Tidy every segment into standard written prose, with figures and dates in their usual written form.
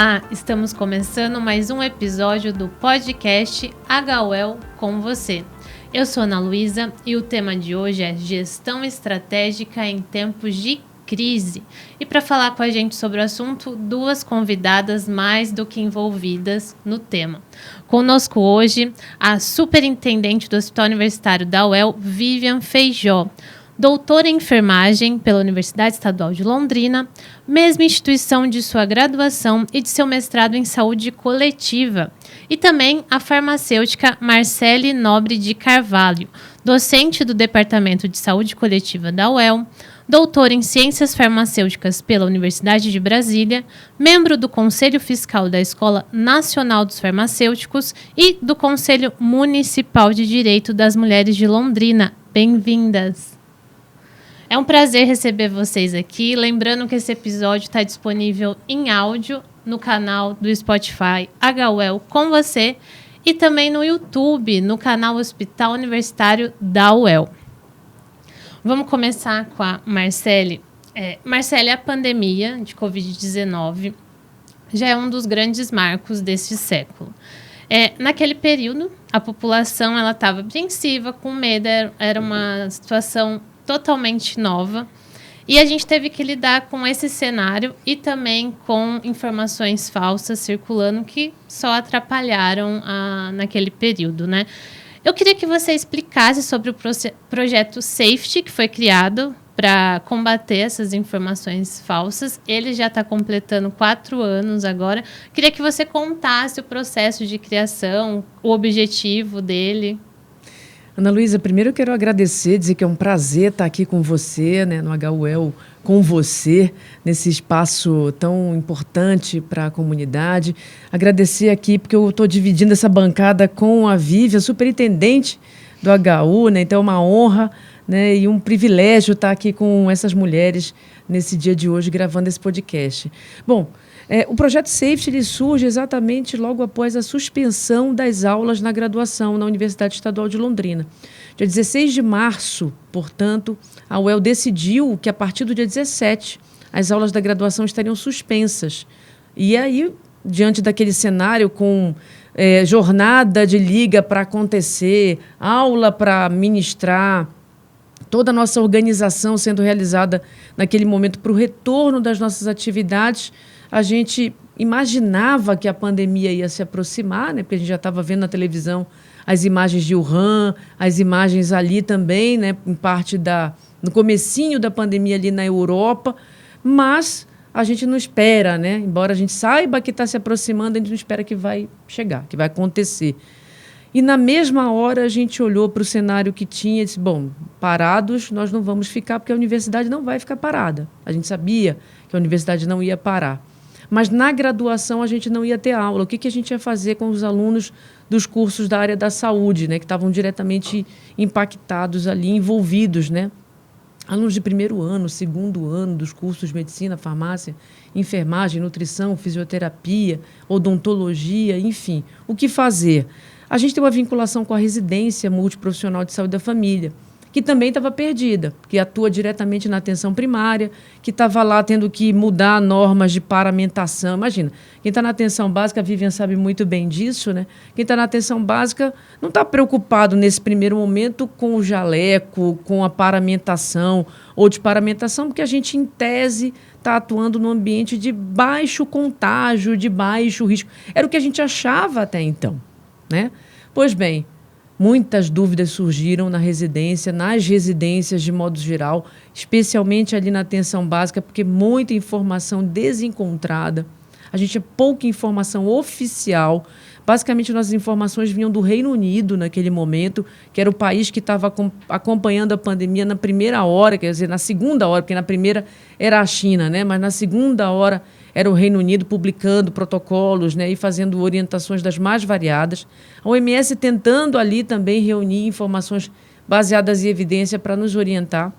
Olá, estamos começando mais um episódio do podcast HUEL com você. Eu sou Ana Luísa e o tema de hoje é gestão estratégica em tempos de crise. E para falar com a gente sobre o assunto, duas convidadas mais do que envolvidas no tema. Conosco hoje, a superintendente do Hospital Universitário da UEL, Vivian Feijó, doutora em enfermagem pela Universidade Estadual de Londrina, mesma instituição de sua graduação e de seu mestrado em saúde coletiva. E também a farmacêutica Marcele Nobre de Carvalho, docente do Departamento de Saúde Coletiva da UEL, doutora em Ciências Farmacêuticas pela Universidade de Brasília, membro do Conselho Fiscal da Escola Nacional dos Farmacêuticos e do Conselho Municipal de Direito das Mulheres de Londrina. Bem-vindas! É um prazer receber vocês aqui. Lembrando que esse episódio está disponível em áudio no canal do Spotify HUEL com você e também no YouTube, no canal Hospital Universitário da UEL. Vamos começar com a Marcele. Marcele, a pandemia de Covid-19 já é um dos grandes marcos deste século. Naquele período, a população estava apreensiva, com medo, era uma situação totalmente nova. E a gente teve que lidar com esse cenário e também com informações falsas circulando que só atrapalharam naquele período, né? Eu queria que você explicasse sobre o projeto Safety, que foi criado para combater essas informações falsas. Ele já está completando 4 anos agora. Queria que você contasse o processo de criação, o objetivo dele. Ana Luísa, primeiro eu quero agradecer, dizer que é um prazer estar aqui com você, né, no HUEL, com você, nesse espaço tão importante para a comunidade. Agradecer aqui porque eu estou dividindo essa bancada com a Vivian, superintendente do HU, né, então é uma honra, né, e um privilégio estar aqui com essas mulheres nesse dia de hoje, gravando esse podcast. Bom, o projeto Safety ele surge exatamente logo após a suspensão das aulas na graduação na Universidade Estadual de Londrina. Dia 16 de março, portanto, a UEL decidiu que a partir do dia 17 as aulas da graduação estariam suspensas. E aí, diante daquele cenário com jornada de liga para acontecer, aula para ministrar, toda a nossa organização sendo realizada naquele momento para o retorno das nossas atividades, a gente imaginava que a pandemia ia se aproximar, né? Porque a gente já estava vendo na televisão as imagens de Wuhan, as imagens ali também, né? Em parte no comecinho da pandemia ali na Europa, mas a gente não espera, né? Embora a gente saiba que está se aproximando, a gente não espera que vai chegar, que vai acontecer. E na mesma hora a gente olhou para o cenário que tinha e disse, bom, parados nós não vamos ficar, porque a universidade não vai ficar parada. A gente sabia que a universidade não ia parar. Mas na graduação a gente não ia ter aula. O que a gente ia fazer com os alunos dos cursos da área da saúde, né, que estavam diretamente impactados ali, envolvidos, né? Alunos de primeiro ano, segundo ano dos cursos de medicina, farmácia, enfermagem, nutrição, fisioterapia, odontologia, enfim. O que fazer? A gente tem uma vinculação com a residência multiprofissional de saúde da família, que também estava perdida, que atua diretamente na atenção primária, que estava lá tendo que mudar normas de paramentação. Imagina, quem está na atenção básica, a Vivian sabe muito bem disso, né? Quem está na atenção básica não está preocupado nesse primeiro momento com o jaleco, com a paramentação ou de paramentação, porque a gente, em tese, está atuando num ambiente de baixo contágio, de baixo risco. Era o que a gente achava até então, né? Pois bem, muitas dúvidas surgiram nas residências de modo geral, especialmente ali na atenção básica, porque muita informação desencontrada, a gente tinha pouca informação oficial. Basicamente, nossas informações vinham do Reino Unido naquele momento, que era o país que estava acompanhando a pandemia na primeira hora, quer dizer, na segunda hora, porque na primeira era a China, né? Mas na segunda hora era o Reino Unido publicando protocolos, né, e fazendo orientações das mais variadas. A OMS tentando ali também reunir informações baseadas em evidência para nos orientar,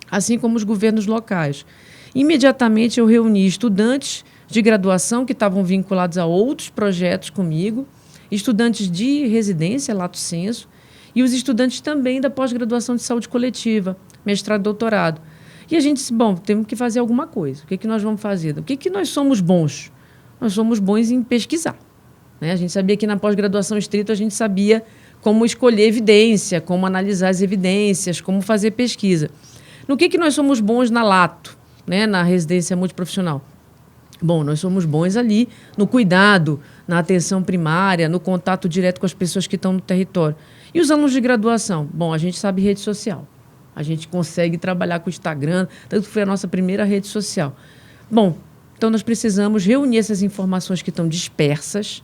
assim como os governos locais. Imediatamente eu reuni estudantes de graduação que estavam vinculados a outros projetos comigo, estudantes de residência, lato sensu, e os estudantes também da pós-graduação de saúde coletiva, mestrado e doutorado. E a gente disse, bom, temos que fazer alguma coisa. O que nós vamos fazer? O que nós somos bons? nós somos bons em pesquisar. Né? A gente sabia que na pós-graduação estrita a gente sabia como escolher evidência, como analisar as evidências, como fazer pesquisa. No que nós somos bons na Lato, né? Na residência multiprofissional? Bom, nós somos bons ali no cuidado, na atenção primária, no contato direto com as pessoas que estão no território. E os alunos de graduação? Bom, a gente sabe rede social. A gente consegue trabalhar com o Instagram, tanto que foi a nossa primeira rede social. Bom, então nós precisamos reunir essas informações que estão dispersas,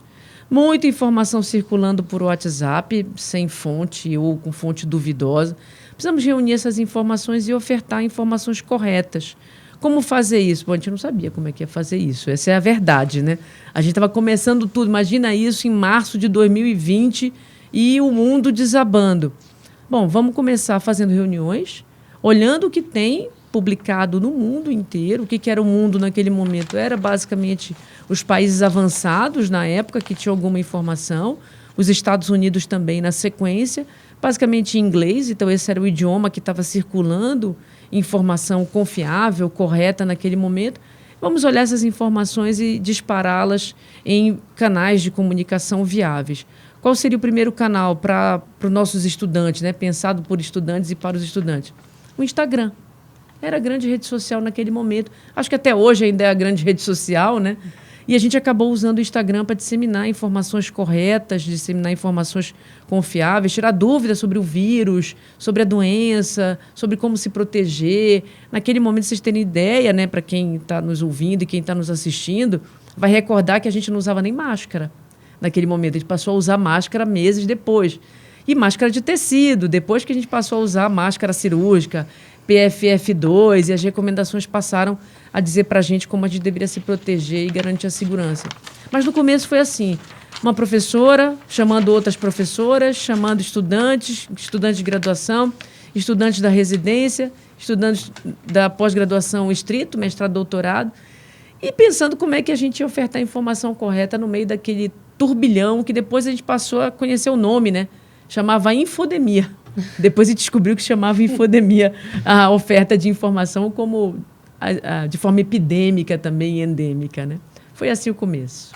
muita informação circulando por WhatsApp, sem fonte ou com fonte duvidosa. Precisamos reunir essas informações e ofertar informações corretas. Como fazer isso? Bom, a gente não sabia como é que ia fazer isso. Essa é a verdade, né? A gente estava começando tudo. Imagina isso em março de 2020 e o mundo desabando. Bom, vamos começar fazendo reuniões, olhando o que tem publicado no mundo inteiro. O que era o mundo naquele momento? Era basicamente os países avançados na época que tinham alguma informação, os Estados Unidos também na sequência, basicamente em inglês. Então esse era o idioma que estava circulando, informação confiável, correta naquele momento. Vamos olhar essas informações e dispará-las em canais de comunicação viáveis. Qual seria o primeiro canal para os nossos estudantes, né? Pensado por estudantes e para os estudantes? O Instagram. Era a grande rede social naquele momento. Acho que até hoje ainda é a grande rede social, né? E a gente acabou usando o Instagram para disseminar informações corretas, disseminar informações confiáveis, tirar dúvidas sobre o vírus, sobre a doença, sobre como se proteger. Naquele momento, vocês terem ideia, né, para quem está nos ouvindo e quem está nos assistindo, vai recordar que a gente não usava nem máscara. Naquele momento, a gente passou a usar máscara meses depois. E máscara de tecido, depois que a gente passou a usar máscara cirúrgica, PFF2, e as recomendações passaram a dizer para a gente como a gente deveria se proteger e garantir a segurança. Mas no começo foi assim, uma professora chamando outras professoras, chamando estudantes, estudantes de graduação, estudantes da residência, estudantes da pós-graduação estrito, mestrado, doutorado, e pensando como é que a gente ia ofertar a informação correta no meio daquele turbilhão que depois a gente passou a conhecer o nome, né? Chamava infodemia. Depois a gente descobriu que chamava infodemia a oferta de informação como de forma epidêmica também e endêmica, né? Foi assim o começo.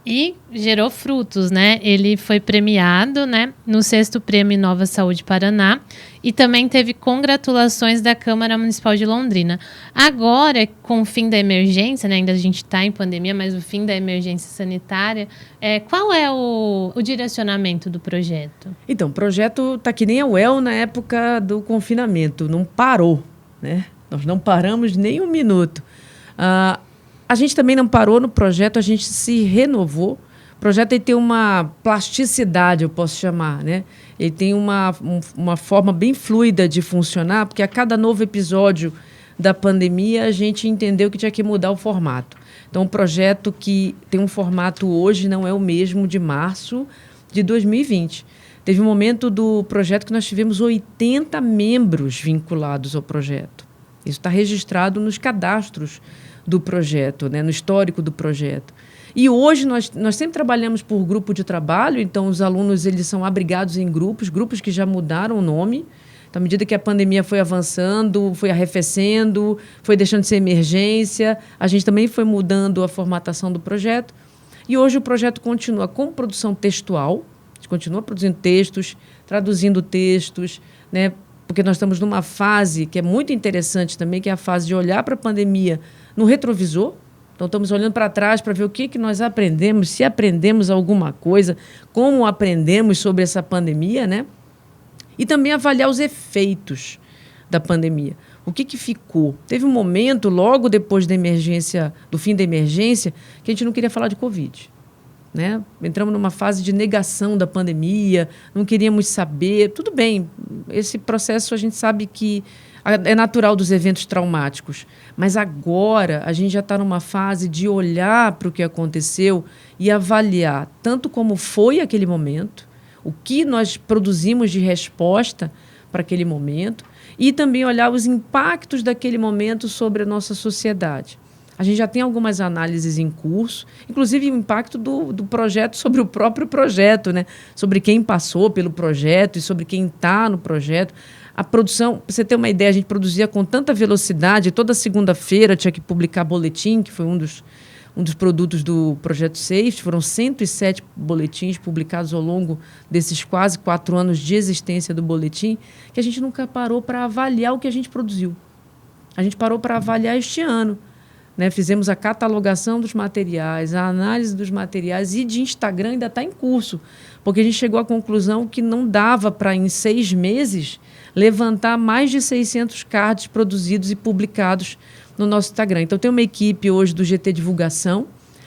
E gerou frutos, né? Ele foi premiado, né, no 6º Prêmio Nova Saúde Paraná e também teve congratulações da Câmara Municipal de Londrina. Agora, com o fim da emergência, né, ainda a gente está em pandemia, mas o fim da emergência sanitária, qual é o direcionamento do projeto? Então, o projeto está que nem a UEL na época do confinamento, não parou, né? Nós não paramos nem um minuto. A gente também não parou no projeto, a gente se renovou. O projeto ele tem uma plasticidade, eu posso chamar, né? Ele tem uma forma bem fluida de funcionar, porque a cada novo episódio da pandemia a gente entendeu que tinha que mudar o formato. Então, o projeto que tem um formato hoje não é o mesmo de março de 2020. Teve um momento do projeto que nós tivemos 80 membros vinculados ao projeto. Isso está registrado nos cadastros do projeto, né, no histórico do projeto. E hoje nós sempre trabalhamos por grupo de trabalho, então os alunos eles são abrigados em grupos que já mudaram o nome. Então, à medida que a pandemia foi avançando, foi arrefecendo, foi deixando de ser emergência, a gente também foi mudando a formatação do projeto. E hoje o projeto continua com produção textual, a gente continua produzindo textos, traduzindo textos, né, porque nós estamos numa fase que é muito interessante também, que é a fase de olhar para a pandemia no retrovisor. Então, estamos olhando para trás para ver o que nós aprendemos, se aprendemos alguma coisa, como aprendemos sobre essa pandemia, né? E também avaliar os efeitos da pandemia. O que ficou? Teve um momento, logo depois da emergência, do fim da emergência, que a gente não queria falar de Covid. Né? Entramos numa fase de negação da pandemia, não queríamos saber. Tudo bem, esse processo a gente sabe que é natural dos eventos traumáticos, mas agora a gente já está numa fase de olhar para o que aconteceu e avaliar tanto como foi aquele momento, o que nós produzimos de resposta para aquele momento e também olhar os impactos daquele momento sobre a nossa sociedade. A gente já tem algumas análises em curso, inclusive o impacto do projeto sobre o próprio projeto, né? Sobre quem passou pelo projeto e sobre quem está no projeto. A produção, para você ter uma ideia, a gente produzia com tanta velocidade, toda segunda-feira tinha que publicar boletim, que foi um um dos produtos do Projeto Safety. Foram 107 boletins publicados ao longo desses quase 4 anos de existência do boletim, que a gente nunca parou para avaliar o que a gente produziu. A gente parou para avaliar este ano. Né? Fizemos a catalogação dos materiais, a análise dos materiais, e de Instagram ainda está em curso, porque a gente chegou à conclusão que não dava para, em 6 meses, levantar mais de 600 cards produzidos e publicados no nosso Instagram. Então, tem uma equipe hoje do GT Divulgação,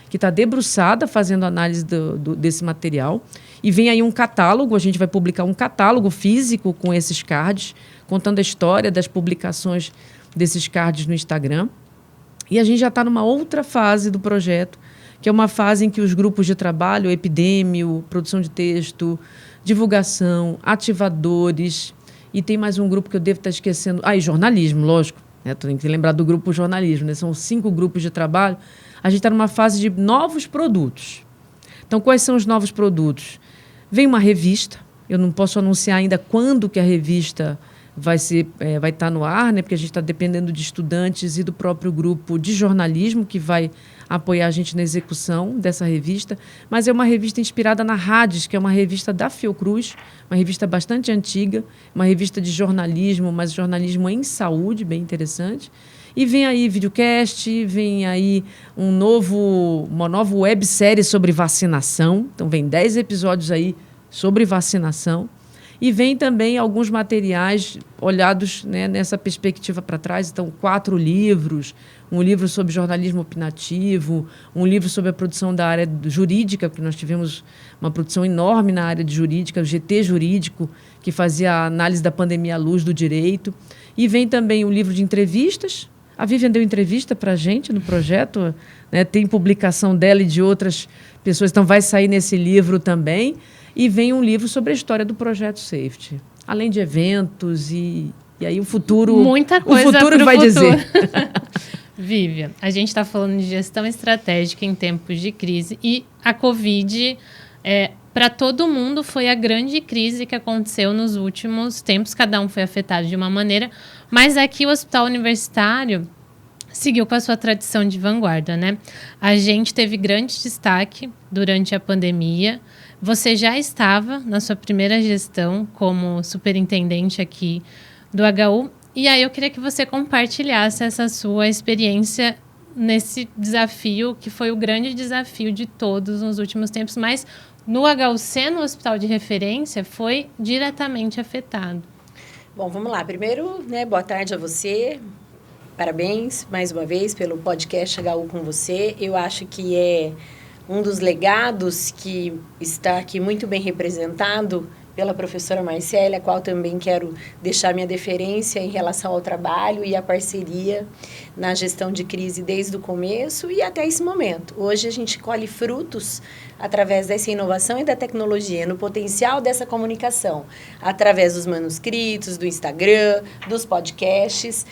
que está debruçada fazendo análise desse material, e vem aí um catálogo. A gente vai publicar um catálogo físico com esses cards, contando a história das publicações desses cards no Instagram. E a gente já está numa outra fase do projeto, que é uma fase em que os grupos de trabalho, epidêmio, produção de texto, divulgação, ativadores, e tem mais um grupo que eu devo estar esquecendo, e jornalismo, lógico, né? Tem que lembrar do grupo jornalismo, né? São 5 grupos de trabalho. A gente está numa fase de novos produtos. Então, quais são os novos produtos? Vem uma revista, eu não posso anunciar ainda quando que a revista vai estar no ar, né? Porque a gente está dependendo de estudantes e do próprio grupo de jornalismo que vai apoiar a gente na execução dessa revista. Mas é uma revista inspirada na Hades, que é uma revista da Fiocruz, uma revista bastante antiga, uma revista de jornalismo, mas jornalismo em saúde, bem interessante. E vem aí videocast, vem aí uma nova websérie sobre vacinação. Então, vem 10 episódios aí sobre vacinação. E vem também alguns materiais olhados, né, nessa perspectiva para trás. Então, 4 livros, um livro sobre jornalismo opinativo, um livro sobre a produção da área jurídica, porque nós tivemos uma produção enorme na área de jurídica, o GT Jurídico, que fazia a análise da pandemia à luz do direito. E vem também um livro de entrevistas. A Vivian deu entrevista para a gente no projeto, né, tem publicação dela e de outras pessoas, então vai sair nesse livro também. E vem um livro sobre a história do Projeto Safety, além de eventos e aí o futuro... Muita coisa o futuro vai dizer. Vivian, a gente está falando de gestão estratégica em tempos de crise, e a Covid, para todo mundo, foi a grande crise que aconteceu nos últimos tempos. Cada um foi afetado de uma maneira, mas aqui o Hospital Universitário seguiu com a sua tradição de vanguarda, né? A gente teve grande destaque durante a pandemia. Você já estava na sua primeira gestão como superintendente aqui do HU, e aí eu queria que você compartilhasse essa sua experiência nesse desafio, que foi o grande desafio de todos nos últimos tempos, mas no HUC, no Hospital de Referência, foi diretamente afetado. Bom, vamos lá. Primeiro, né, boa tarde a você. Parabéns, mais uma vez, pelo podcast HU com você. Eu acho que é um dos legados que está aqui muito bem representado pela professora Marcélia, a qual também quero deixar minha deferência em relação ao trabalho e à parceria na gestão de crise desde o começo e até esse momento. Hoje a gente colhe frutos através dessa inovação e da tecnologia, no potencial dessa comunicação, através dos manuscritos, do Instagram, dos podcasts,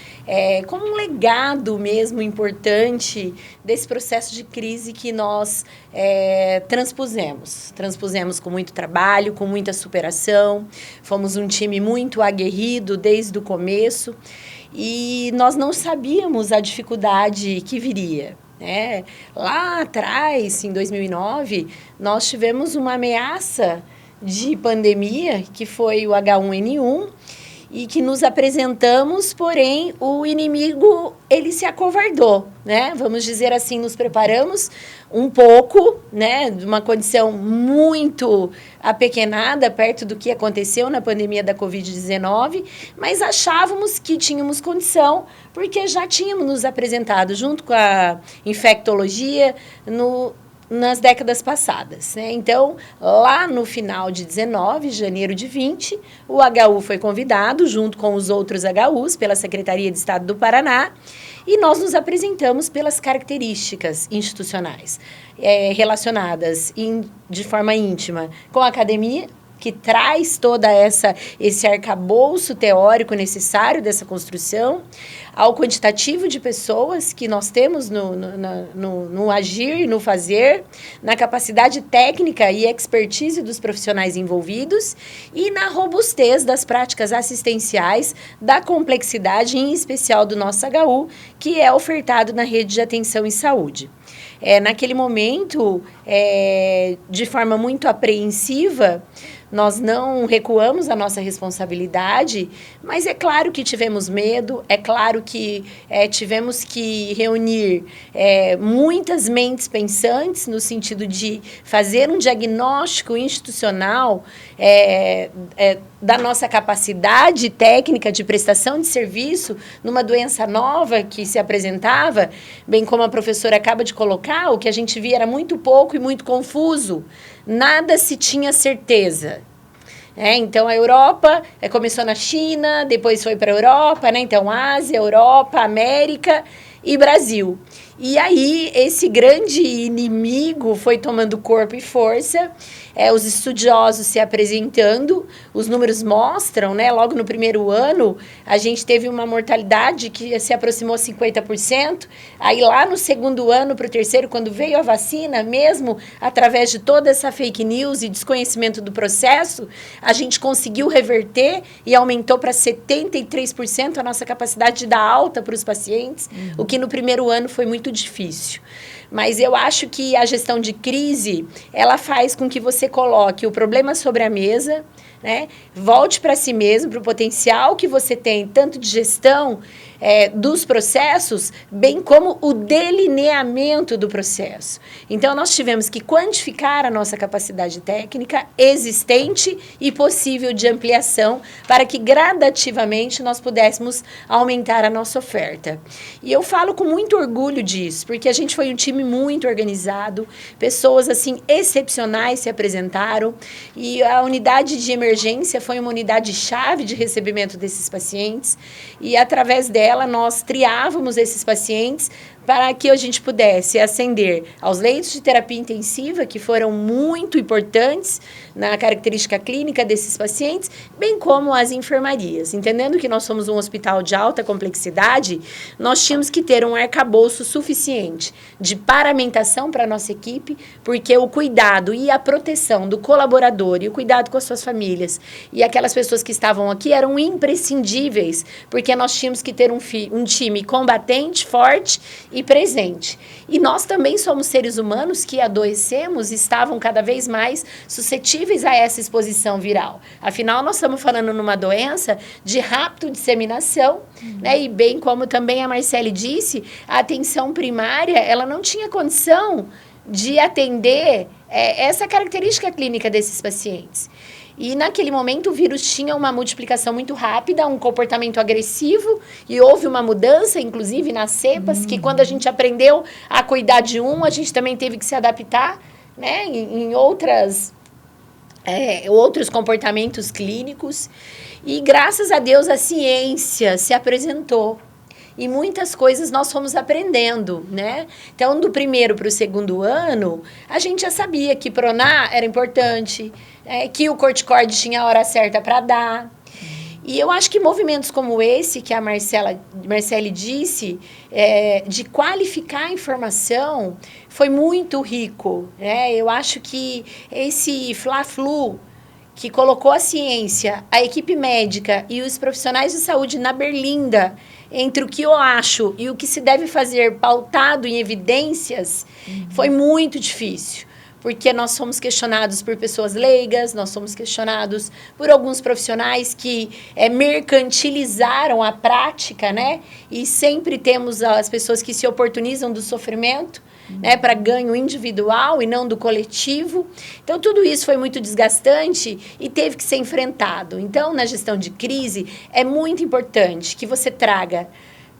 como um legado mesmo importante desse processo de crise que nós transpusemos com muito trabalho, com muita superação. Fomos um time muito aguerrido desde o começo e nós não sabíamos a dificuldade que viria. Lá atrás, em 2009, nós tivemos uma ameaça de pandemia, que foi o H1N1, e que nos apresentamos, porém, o inimigo, ele se acovardou, né? Vamos dizer assim, nos preparamos um pouco, né, de uma condição muito apequenada, perto do que aconteceu na pandemia da Covid-19, mas achávamos que tínhamos condição, porque já tínhamos nos apresentado, junto com a infectologia, nas décadas passadas, né? Então, lá no final de 19, janeiro de 20, o HU foi convidado, junto com os outros HUs, pela Secretaria de Estado do Paraná, e nós nos apresentamos pelas características institucionais relacionadas de forma íntima com a academia, que traz toda esse arcabouço teórico necessário dessa construção, ao quantitativo de pessoas que nós temos no agir, no fazer, na capacidade técnica e expertise dos profissionais envolvidos e na robustez das práticas assistenciais, da complexidade, em especial do nosso HU, que é ofertado na rede de atenção em saúde. naquele momento, de forma muito apreensiva, nós não recuamos a nossa responsabilidade, mas é claro que tivemos medo, é claro que tivemos que reunir muitas mentes pensantes no sentido de fazer um diagnóstico institucional da nossa capacidade técnica de prestação de serviço numa doença nova que se apresentava, bem como a professora acaba de colocar, o que a gente via era muito pouco e muito confuso. Nada se tinha certeza. Então, a Europa começou na China, depois foi para a Europa, né? Então, Ásia, Europa, América e Brasil. E aí, esse grande inimigo foi tomando corpo e força, os estudiosos se apresentando, os números mostram, né? Logo no primeiro ano, a gente teve uma mortalidade que se aproximou a 50%. Aí, lá no segundo ano para o terceiro, quando veio a vacina, mesmo através de toda essa fake news e desconhecimento do processo, a gente conseguiu reverter e aumentou para 73% a nossa capacidade de dar alta para os pacientes, o que no primeiro ano foi muito difícil. Mas eu acho que a gestão de crise, ela faz com que você coloque o problema sobre a mesa, né? Volte para si mesmo, para o potencial que você tem, tanto de gestão dos processos, bem como o delineamento do processo. Então, nós tivemos que quantificar a nossa capacidade técnica existente e possível de ampliação para que gradativamente nós pudéssemos aumentar a nossa oferta. E eu falo com muito orgulho disso, porque a gente foi um time muito organizado, pessoas assim excepcionais se apresentaram e a unidade de emergência foi uma unidade chave de recebimento desses pacientes e através dela nós triávamos esses pacientes para que a gente pudesse ascender aos leitos de terapia intensiva, que foram muito importantes na característica clínica desses pacientes, bem como as enfermarias. Entendendo que nós somos um hospital de alta complexidade, nós tínhamos que ter um arcabouço suficiente de paramentação para a nossa equipe, porque o cuidado e a proteção do colaborador e o cuidado com as suas famílias e aquelas pessoas que estavam aqui eram imprescindíveis, porque nós tínhamos que ter um time combatente, forte e presente. E nós também somos seres humanos que adoecemos e estavam cada vez mais suscetíveis a essa exposição viral. Afinal, nós estamos falando numa doença de rápida disseminação, né? E bem como também a Marcele disse, a atenção primária, ela não tinha condição de atender essa característica clínica desses pacientes. E naquele momento o vírus tinha uma multiplicação muito rápida, um comportamento agressivo e houve uma mudança, inclusive nas cepas, que quando a gente aprendeu a cuidar de a gente também teve que se adaptar, né, em outros comportamentos clínicos. E graças a Deus a ciência se apresentou. E muitas coisas nós fomos aprendendo, né? Então, do primeiro para o segundo ano, a gente já sabia que pronar era importante, que o corticoide tinha a hora certa para dar. E eu acho que movimentos como esse, que a Marcele disse, de qualificar a informação, foi muito rico, né? Eu acho que esse Fla-Flu, que colocou a ciência, a equipe médica e os profissionais de saúde na berlinda, entre o que eu acho e o que se deve fazer pautado em evidências, foi muito difícil. Porque nós somos questionados por pessoas leigas, nós somos questionados por alguns profissionais que mercantilizaram a prática, né? E sempre temos as pessoas que se oportunizam do sofrimento, né, para ganho individual e não do coletivo. Então, tudo isso foi muito desgastante e teve que ser enfrentado. Então, na gestão de crise, é muito importante que você traga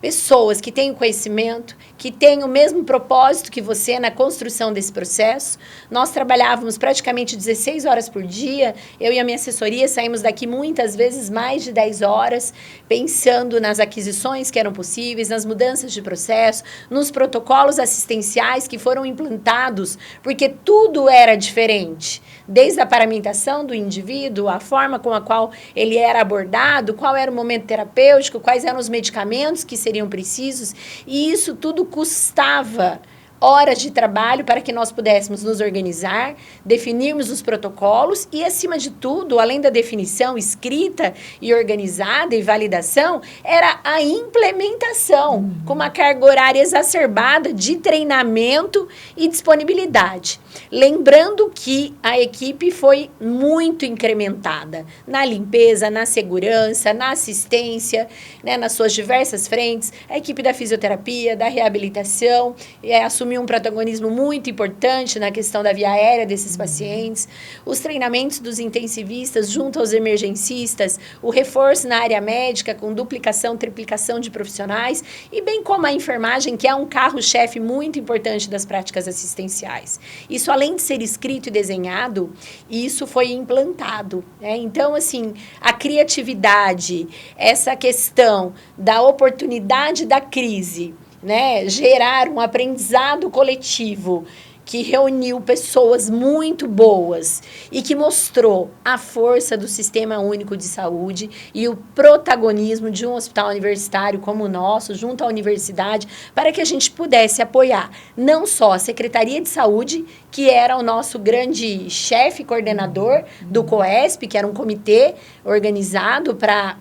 pessoas que têm conhecimento, que têm o mesmo propósito que você na construção desse processo. Nós trabalhávamos praticamente 16 horas por dia. Eu e a minha assessoria saímos daqui muitas vezes mais de 10 horas, pensando nas aquisições que eram possíveis, nas mudanças de processo, nos protocolos assistenciais que foram implantados, porque tudo era diferente. Desde a paramentação do indivíduo, a forma com a qual ele era abordado, qual era o momento terapêutico, quais eram os medicamentos que seriam precisos, e isso tudo custava horas de trabalho para que nós pudéssemos nos organizar, definirmos os protocolos e, acima de tudo, além da definição escrita e organizada e validação, era a implementação, com uma carga horária exacerbada de treinamento e disponibilidade. Lembrando que a equipe foi muito incrementada na limpeza, na segurança, na assistência, né, nas suas diversas frentes. A equipe da fisioterapia, da reabilitação, assumiu um protagonismo muito importante na questão da via aérea desses pacientes. Os treinamentos dos intensivistas junto aos emergencistas, o reforço na área médica com duplicação, triplicação de profissionais e bem como a enfermagem, que é um carro-chefe muito importante das práticas assistenciais. Isso, além de ser escrito e desenhado, isso foi implantado, né? Então, assim, a criatividade, essa questão da oportunidade da crise, né? Gerar um aprendizado coletivo que reuniu pessoas muito boas e que mostrou a força do Sistema Único de Saúde e o protagonismo de um hospital universitário como o nosso, junto à universidade, para que a gente pudesse apoiar não só a Secretaria de Saúde, que era o nosso grande chefe coordenador do COESP, que era um comitê organizado para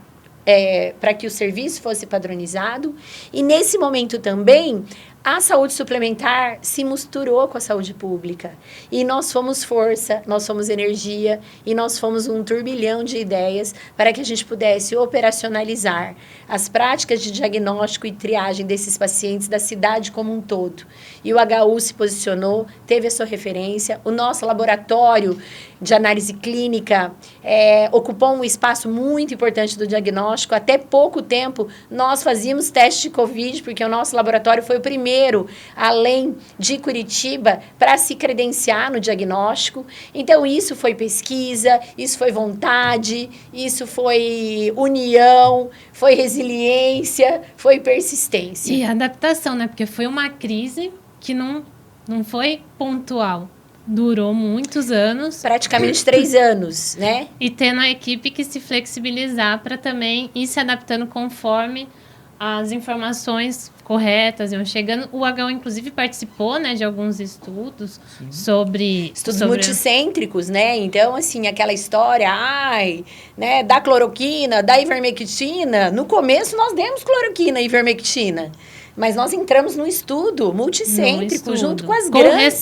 que o serviço fosse padronizado. E, nesse momento também, a saúde suplementar se misturou com a saúde pública. E nós fomos força, nós fomos energia e nós fomos um turbilhão de ideias para que a gente pudesse operacionalizar as práticas de diagnóstico e triagem desses pacientes da cidade como um todo. E o HU se posicionou, teve a sua referência. O nosso laboratório de análise clínica ocupou um espaço muito importante do diagnóstico. Até pouco tempo, nós fazíamos teste de Covid, porque o nosso laboratório foi o primeiro, além de Curitiba, para se credenciar no diagnóstico. Então, isso foi pesquisa, isso foi vontade, isso foi união, foi resiliência, foi persistência. E adaptação, né? Porque foi uma crise que não foi pontual. Durou muitos anos. Praticamente 3 anos, né? E tendo a equipe que se flexibilizar para também ir se adaptando conforme as informações corretas iam chegando. O HU, inclusive, participou, né, de alguns estudos sobre... Estudos multicêntricos, né? Então, assim, aquela história, né, da cloroquina, da ivermectina. No começo, nós demos cloroquina e ivermectina. Mas nós entramos num estudo multicêntrico, junto com as grandes...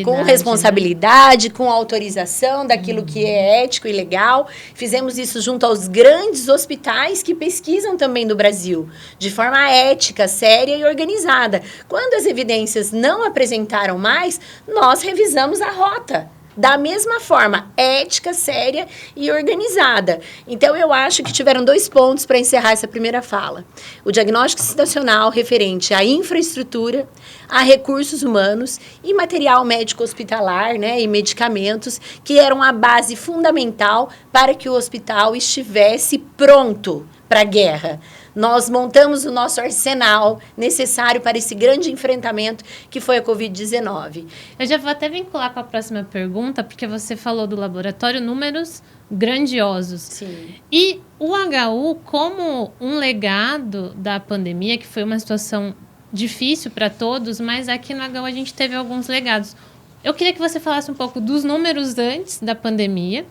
Com responsabilidade, com autorização daquilo que é ético e legal. Fizemos isso junto aos grandes hospitais que pesquisam também do Brasil, de forma ética, séria e organizada. Quando as evidências não apresentaram mais, nós revisamos a rota. Da mesma forma, ética, séria e organizada. Então, eu acho que tiveram 2 pontos para encerrar essa primeira fala. O diagnóstico situacional referente à infraestrutura, a recursos humanos e material médico hospitalar, né, e medicamentos, que eram a base fundamental para que o hospital estivesse pronto para a guerra. Nós montamos o nosso arsenal necessário para esse grande enfrentamento que foi a Covid-19. Eu já vou até vincular com a próxima pergunta, porque você falou do laboratório, números grandiosos. Sim. E o HU, como um legado da pandemia, que foi uma situação difícil para todos, mas aqui no HU a gente teve alguns legados. Eu queria que você falasse um pouco dos números antes da pandemia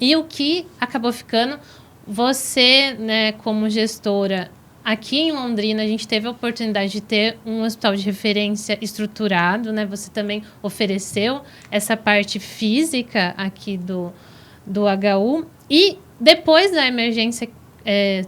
e o que acabou ficando. Você, né, como gestora, aqui em Londrina, a gente teve a oportunidade de ter um hospital de referência estruturado, né? Você também ofereceu essa parte física aqui do HU. E depois da emergência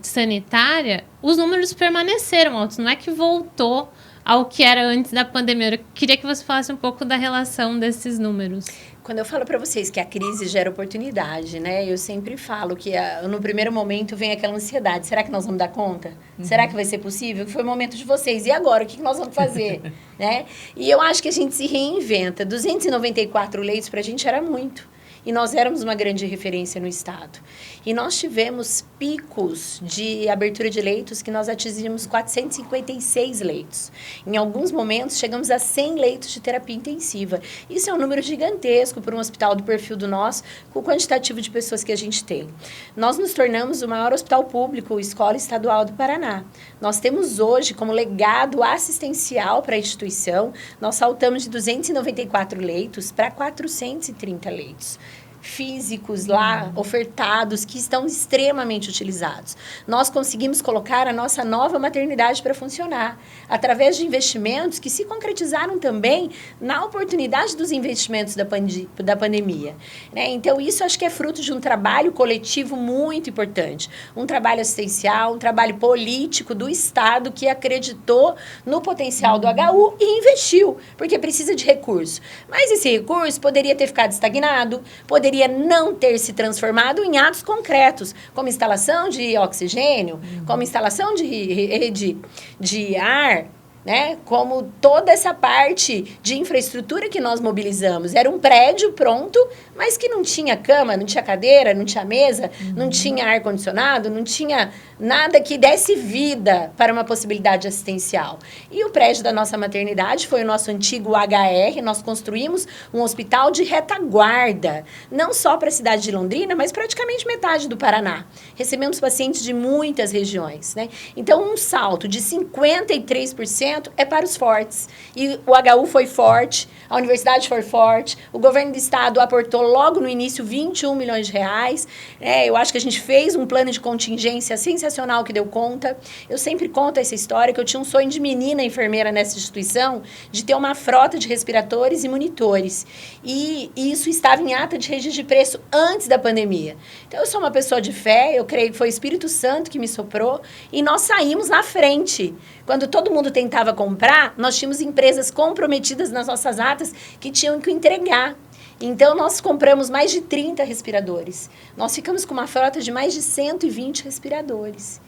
sanitária, os números permaneceram altos. Não é que voltou ao que era antes da pandemia. Eu queria que você falasse um pouco da relação desses números. Quando eu falo para vocês que a crise gera oportunidade, né? Eu sempre falo que no primeiro momento vem aquela ansiedade. Será que nós vamos dar conta? Será que vai ser possível? Foi o momento de vocês. E agora? O que nós vamos fazer? Né? E eu acho que a gente se reinventa. 294 leitos para a gente era muito. e nós éramos uma grande referência no estado. E nós tivemos picos de abertura de leitos que nós atingimos 456 leitos. Em alguns momentos, chegamos a 100 leitos de terapia intensiva. Isso é um número gigantesco para um hospital do perfil do nosso, com o quantitativo de pessoas que a gente tem. Nós nos tornamos o maior hospital público, Escola Estadual do Paraná. Nós temos hoje, como legado assistencial para a instituição, nós saltamos de 294 leitos para 430 leitos físicos lá, ofertados, que estão extremamente utilizados. Nós conseguimos colocar a nossa nova maternidade para funcionar, através de investimentos que se concretizaram também na oportunidade dos investimentos da pandemia. Né? Então, isso acho que é fruto de um trabalho coletivo muito importante, um trabalho assistencial, um trabalho político do Estado que acreditou no potencial do HU e investiu, porque precisa de recurso. Mas esse recurso poderia ter ficado estagnado, poderia não ter se transformado em atos concretos, como instalação de oxigênio, como instalação de rede de ar, né? Como toda essa parte de infraestrutura que nós mobilizamos. Era um prédio pronto, mas que não tinha cama, não tinha cadeira, não tinha mesa, não tinha ar-condicionado, não tinha nada que desse vida para uma possibilidade assistencial. E o prédio da nossa maternidade foi o nosso antigo HR, nós construímos um hospital de retaguarda, não só para a cidade de Londrina, mas praticamente metade do Paraná. Recebemos pacientes de muitas regiões, né? Então, um salto de 53% é para os fortes. E o HU foi forte, a universidade foi forte, o governo do estado aportou logo no início 21 milhões de reais. Eu acho que a gente fez um plano de contingência sensacional que deu conta. Eu sempre conto essa história, que eu tinha um sonho de menina enfermeira nessa instituição, de ter uma frota de respiradores e monitores. E isso estava em ata de registro de preço antes da pandemia. Então, eu sou uma pessoa de fé, eu creio que foi o Espírito Santo que me soprou, e nós saímos na frente. Quando todo mundo tentava comprar, nós tínhamos empresas comprometidas nas nossas atas que tinham que entregar. Então, nós compramos mais de 30 respiradores. Nós ficamos com uma frota de mais de 120 respiradores.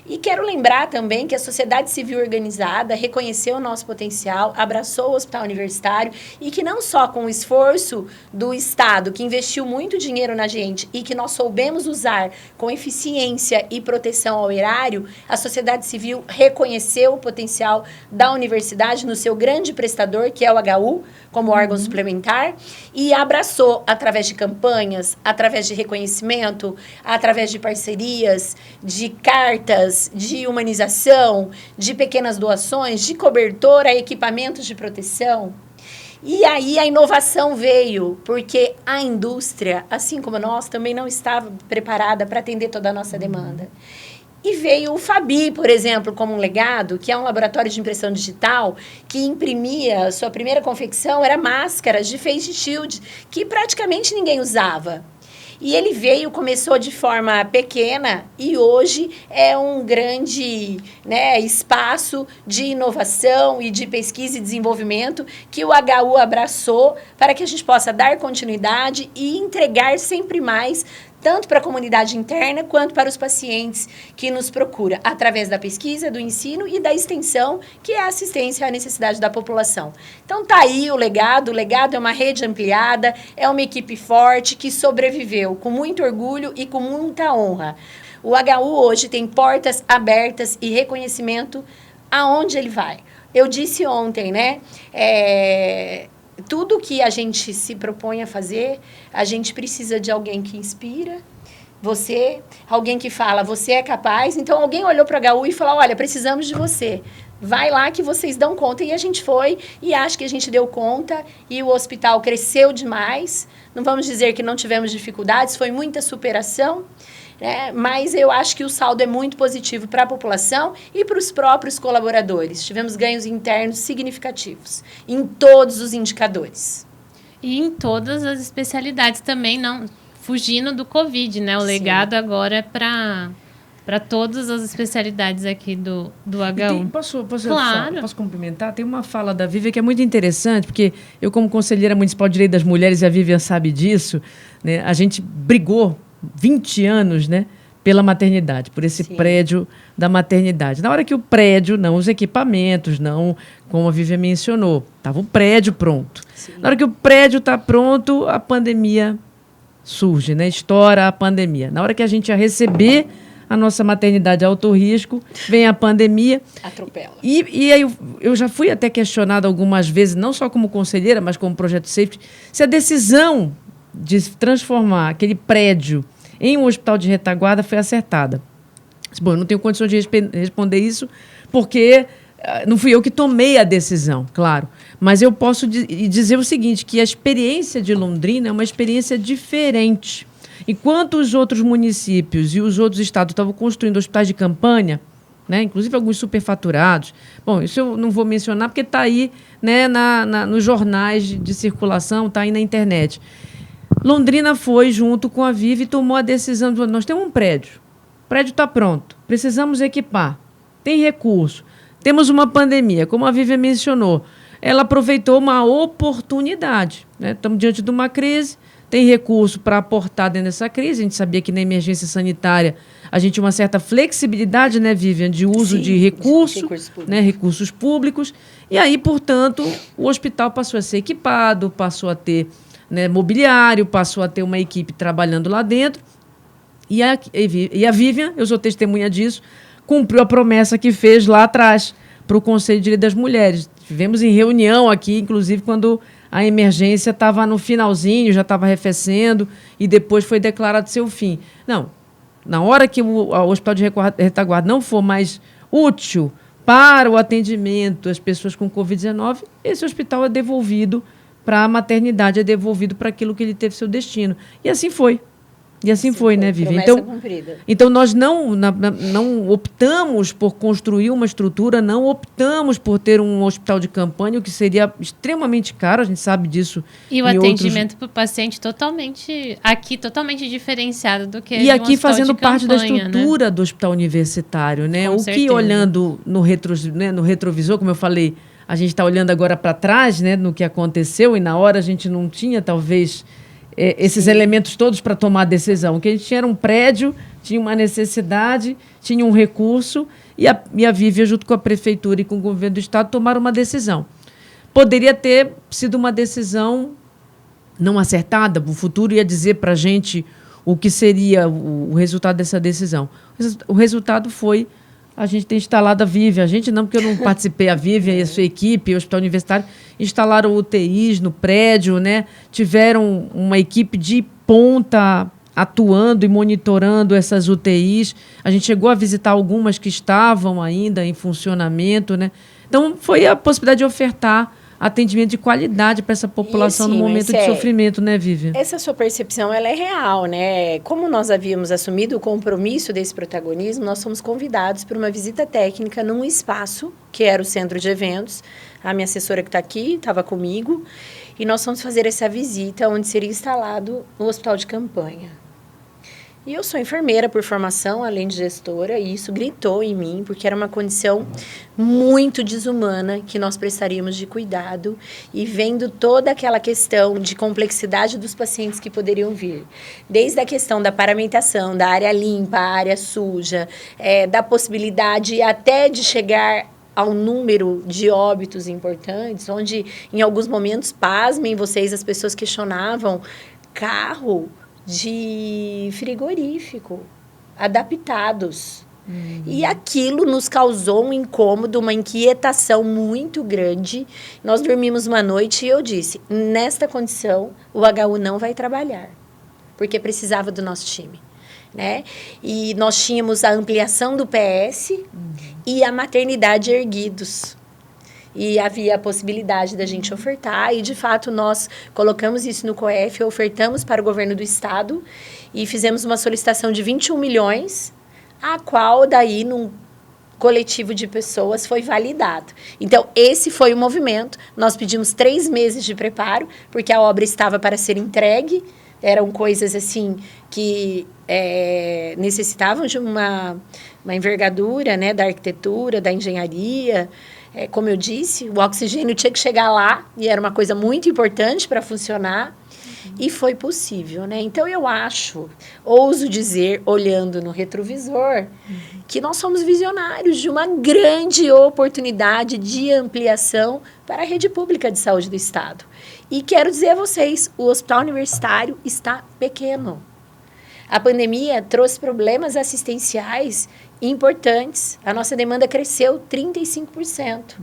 E quero lembrar também que a sociedade civil organizada reconheceu o nosso potencial, abraçou o hospital universitário e que não só com o esforço do Estado, que investiu muito dinheiro na gente e que nós soubemos usar com eficiência e proteção ao erário, a sociedade civil reconheceu o potencial da universidade no seu grande prestador, que é o HU, como órgão suplementar, e abraçou através de campanhas, através de reconhecimento, através de parcerias, de cartas, de humanização, de pequenas doações, de cobertor a equipamentos de proteção. E aí a inovação veio, porque a indústria, assim como nós, também não estava preparada para atender toda a nossa demanda. E veio o Fabi, por exemplo, como um legado, que é um laboratório de impressão digital, que imprimia, sua primeira confecção era máscaras de face shield, que praticamente ninguém usava. E ele veio, começou de forma pequena e hoje é um grande, né, espaço de inovação e de pesquisa e desenvolvimento que o HU abraçou para que a gente possa dar continuidade e entregar sempre mais, tanto para a comunidade interna quanto para os pacientes que nos procuram, através da pesquisa, do ensino e da extensão, que é a assistência à necessidade da população. Então, está aí o legado é uma rede ampliada, é uma equipe forte que sobreviveu com muito orgulho e com muita honra. O HU hoje tem portas abertas e reconhecimento aonde ele vai. Eu disse ontem, né? Tudo que a gente se propõe a fazer, a gente precisa de alguém que inspira você, alguém que fala, você é capaz. Então, alguém olhou para o HU e falou, olha, precisamos de você. Vai lá que vocês dão conta. E a gente foi e acho que a gente deu conta e o hospital cresceu demais. Não vamos dizer que não tivemos dificuldades, foi muita superação. Mas eu acho que o saldo é muito positivo para a população e para os próprios colaboradores. Tivemos ganhos internos significativos em todos os indicadores. E em todas as especialidades também, não fugindo do Covid, né? O Sim. legado agora é para todas as especialidades aqui do HU. Claro. Posso complementar? Tem uma fala da Vivian que é muito interessante, porque eu, como conselheira municipal de Direito das Mulheres, e a Vivian sabe disso, né? A gente brigou 20 anos, né, pela maternidade, por esse Sim. prédio da maternidade. Na hora que o prédio, não os equipamentos, não, como a Vivian mencionou, estava o prédio pronto. Sim. Na hora que o prédio está pronto, a pandemia surge, né? Estoura a pandemia. Na hora que a gente ia receber a nossa maternidade a alto risco, vem a pandemia. Atropela. E aí eu já fui até questionada algumas vezes, não só como conselheira, mas como projeto safety, se a decisão de transformar aquele prédio em um hospital de retaguarda foi acertada. Bom, eu não tenho condições de responder isso, porque não fui eu que tomei a decisão, claro. Mas eu posso dizer o seguinte, que a experiência de Londrina é uma experiência diferente. Enquanto os outros municípios e os outros estados estavam construindo hospitais de campanha, né, inclusive alguns superfaturados, bom, isso eu não vou mencionar porque está aí, né, nos jornais de circulação, está aí na internet. Londrina foi junto com a Vive e tomou a decisão de nós temos um prédio, o prédio está pronto, precisamos equipar, tem recurso, temos uma pandemia, como a Vive mencionou, ela aproveitou uma oportunidade, né? Estamos diante de uma crise, tem recurso para aportar dentro dessa crise. A gente sabia que na emergência sanitária a gente tinha uma certa flexibilidade, né, Vivian, de uso de recursos públicos. E aí, portanto, o hospital passou a ser equipado, passou a ter, né, mobiliário, passou a ter uma equipe trabalhando lá dentro. E a Vivian, eu sou testemunha disso, cumpriu a promessa que fez lá atrás para o Conselho de Direito das Mulheres. Tivemos em reunião aqui, inclusive, quando a emergência estava no finalzinho, já estava arrefecendo, e depois foi declarado seu fim. Não, na hora que o hospital de retaguarda não for mais útil para o atendimento às pessoas com Covid-19, esse hospital é devolvido para a maternidade, é devolvido para aquilo que ele teve seu destino. E assim foi. E assim foi, né, Vivi? Então, nós não optamos por construir uma estrutura, não optamos por ter um hospital de campanha, o que seria extremamente caro, a gente sabe disso. E o atendimento para o paciente totalmente diferenciado do que e aqui fazendo parte da estrutura, né, do hospital universitário, né? Com o certeza. Que olhando no retrovisor, como eu falei, a gente está olhando agora para trás, né, no que aconteceu, e na hora a gente não tinha, talvez, esses elementos todos para tomar a decisão. O que a gente tinha era um prédio, tinha uma necessidade, tinha um recurso, e a Vívia, junto com a prefeitura e com o governo do estado, tomaram uma decisão. Poderia ter sido uma decisão não acertada, o futuro ia dizer para a gente o que seria o resultado dessa decisão. O resultado foi a gente ter instalado a Vívia. A gente não, porque eu não participei, a Vívia e a sua equipe, o Hospital Universitário, instalaram UTIs no prédio, né? Tiveram uma equipe de ponta atuando e monitorando essas UTIs. A gente chegou a visitar algumas que estavam ainda em funcionamento, né? Então, foi a possibilidade de ofertar atendimento de qualidade para essa população no momento de sofrimento, né, Vivian? Essa sua percepção, ela é real, né? Como nós havíamos assumido o compromisso desse protagonismo, nós fomos convidados para uma visita técnica num espaço, que era o centro de eventos. A minha assessora que está aqui estava comigo, e nós fomos fazer essa visita onde seria instalado o hospital de campanha. E eu sou enfermeira por formação, além de gestora, e isso gritou em mim, porque era uma condição muito desumana que nós prestaríamos de cuidado, e vendo toda aquela questão de complexidade dos pacientes que poderiam vir. Desde a questão da paramentação, da área limpa, a área suja, da possibilidade até de chegar ao número de óbitos importantes, onde em alguns momentos, pasmem vocês, as pessoas questionavam carro de frigorífico, adaptados. E aquilo nos causou um incômodo, uma inquietação muito grande. Nós dormimos uma noite e eu disse, nesta condição, o HU não vai trabalhar, porque precisava do nosso time, né? E nós tínhamos a ampliação do PS e a maternidade erguidos. E havia a possibilidade da gente ofertar, e de fato nós colocamos isso no COEF, ofertamos para o governo do estado e fizemos uma solicitação de 21 milhões, a qual daí num coletivo de pessoas foi validado. Então esse foi o movimento, nós pedimos 3 meses de preparo, porque a obra estava para ser entregue, eram coisas assim que necessitavam de uma envergadura, né, da arquitetura, da engenharia. Como eu disse, o oxigênio tinha que chegar lá e era uma coisa muito importante para funcionar. E foi possível, né? Então, eu ouso dizer, olhando no retrovisor, que nós somos visionários de uma grande oportunidade de ampliação para a rede pública de saúde do Estado. E quero dizer a vocês, o hospital universitário está pequeno. A pandemia trouxe problemas assistenciais importantes. A nossa demanda cresceu 35%.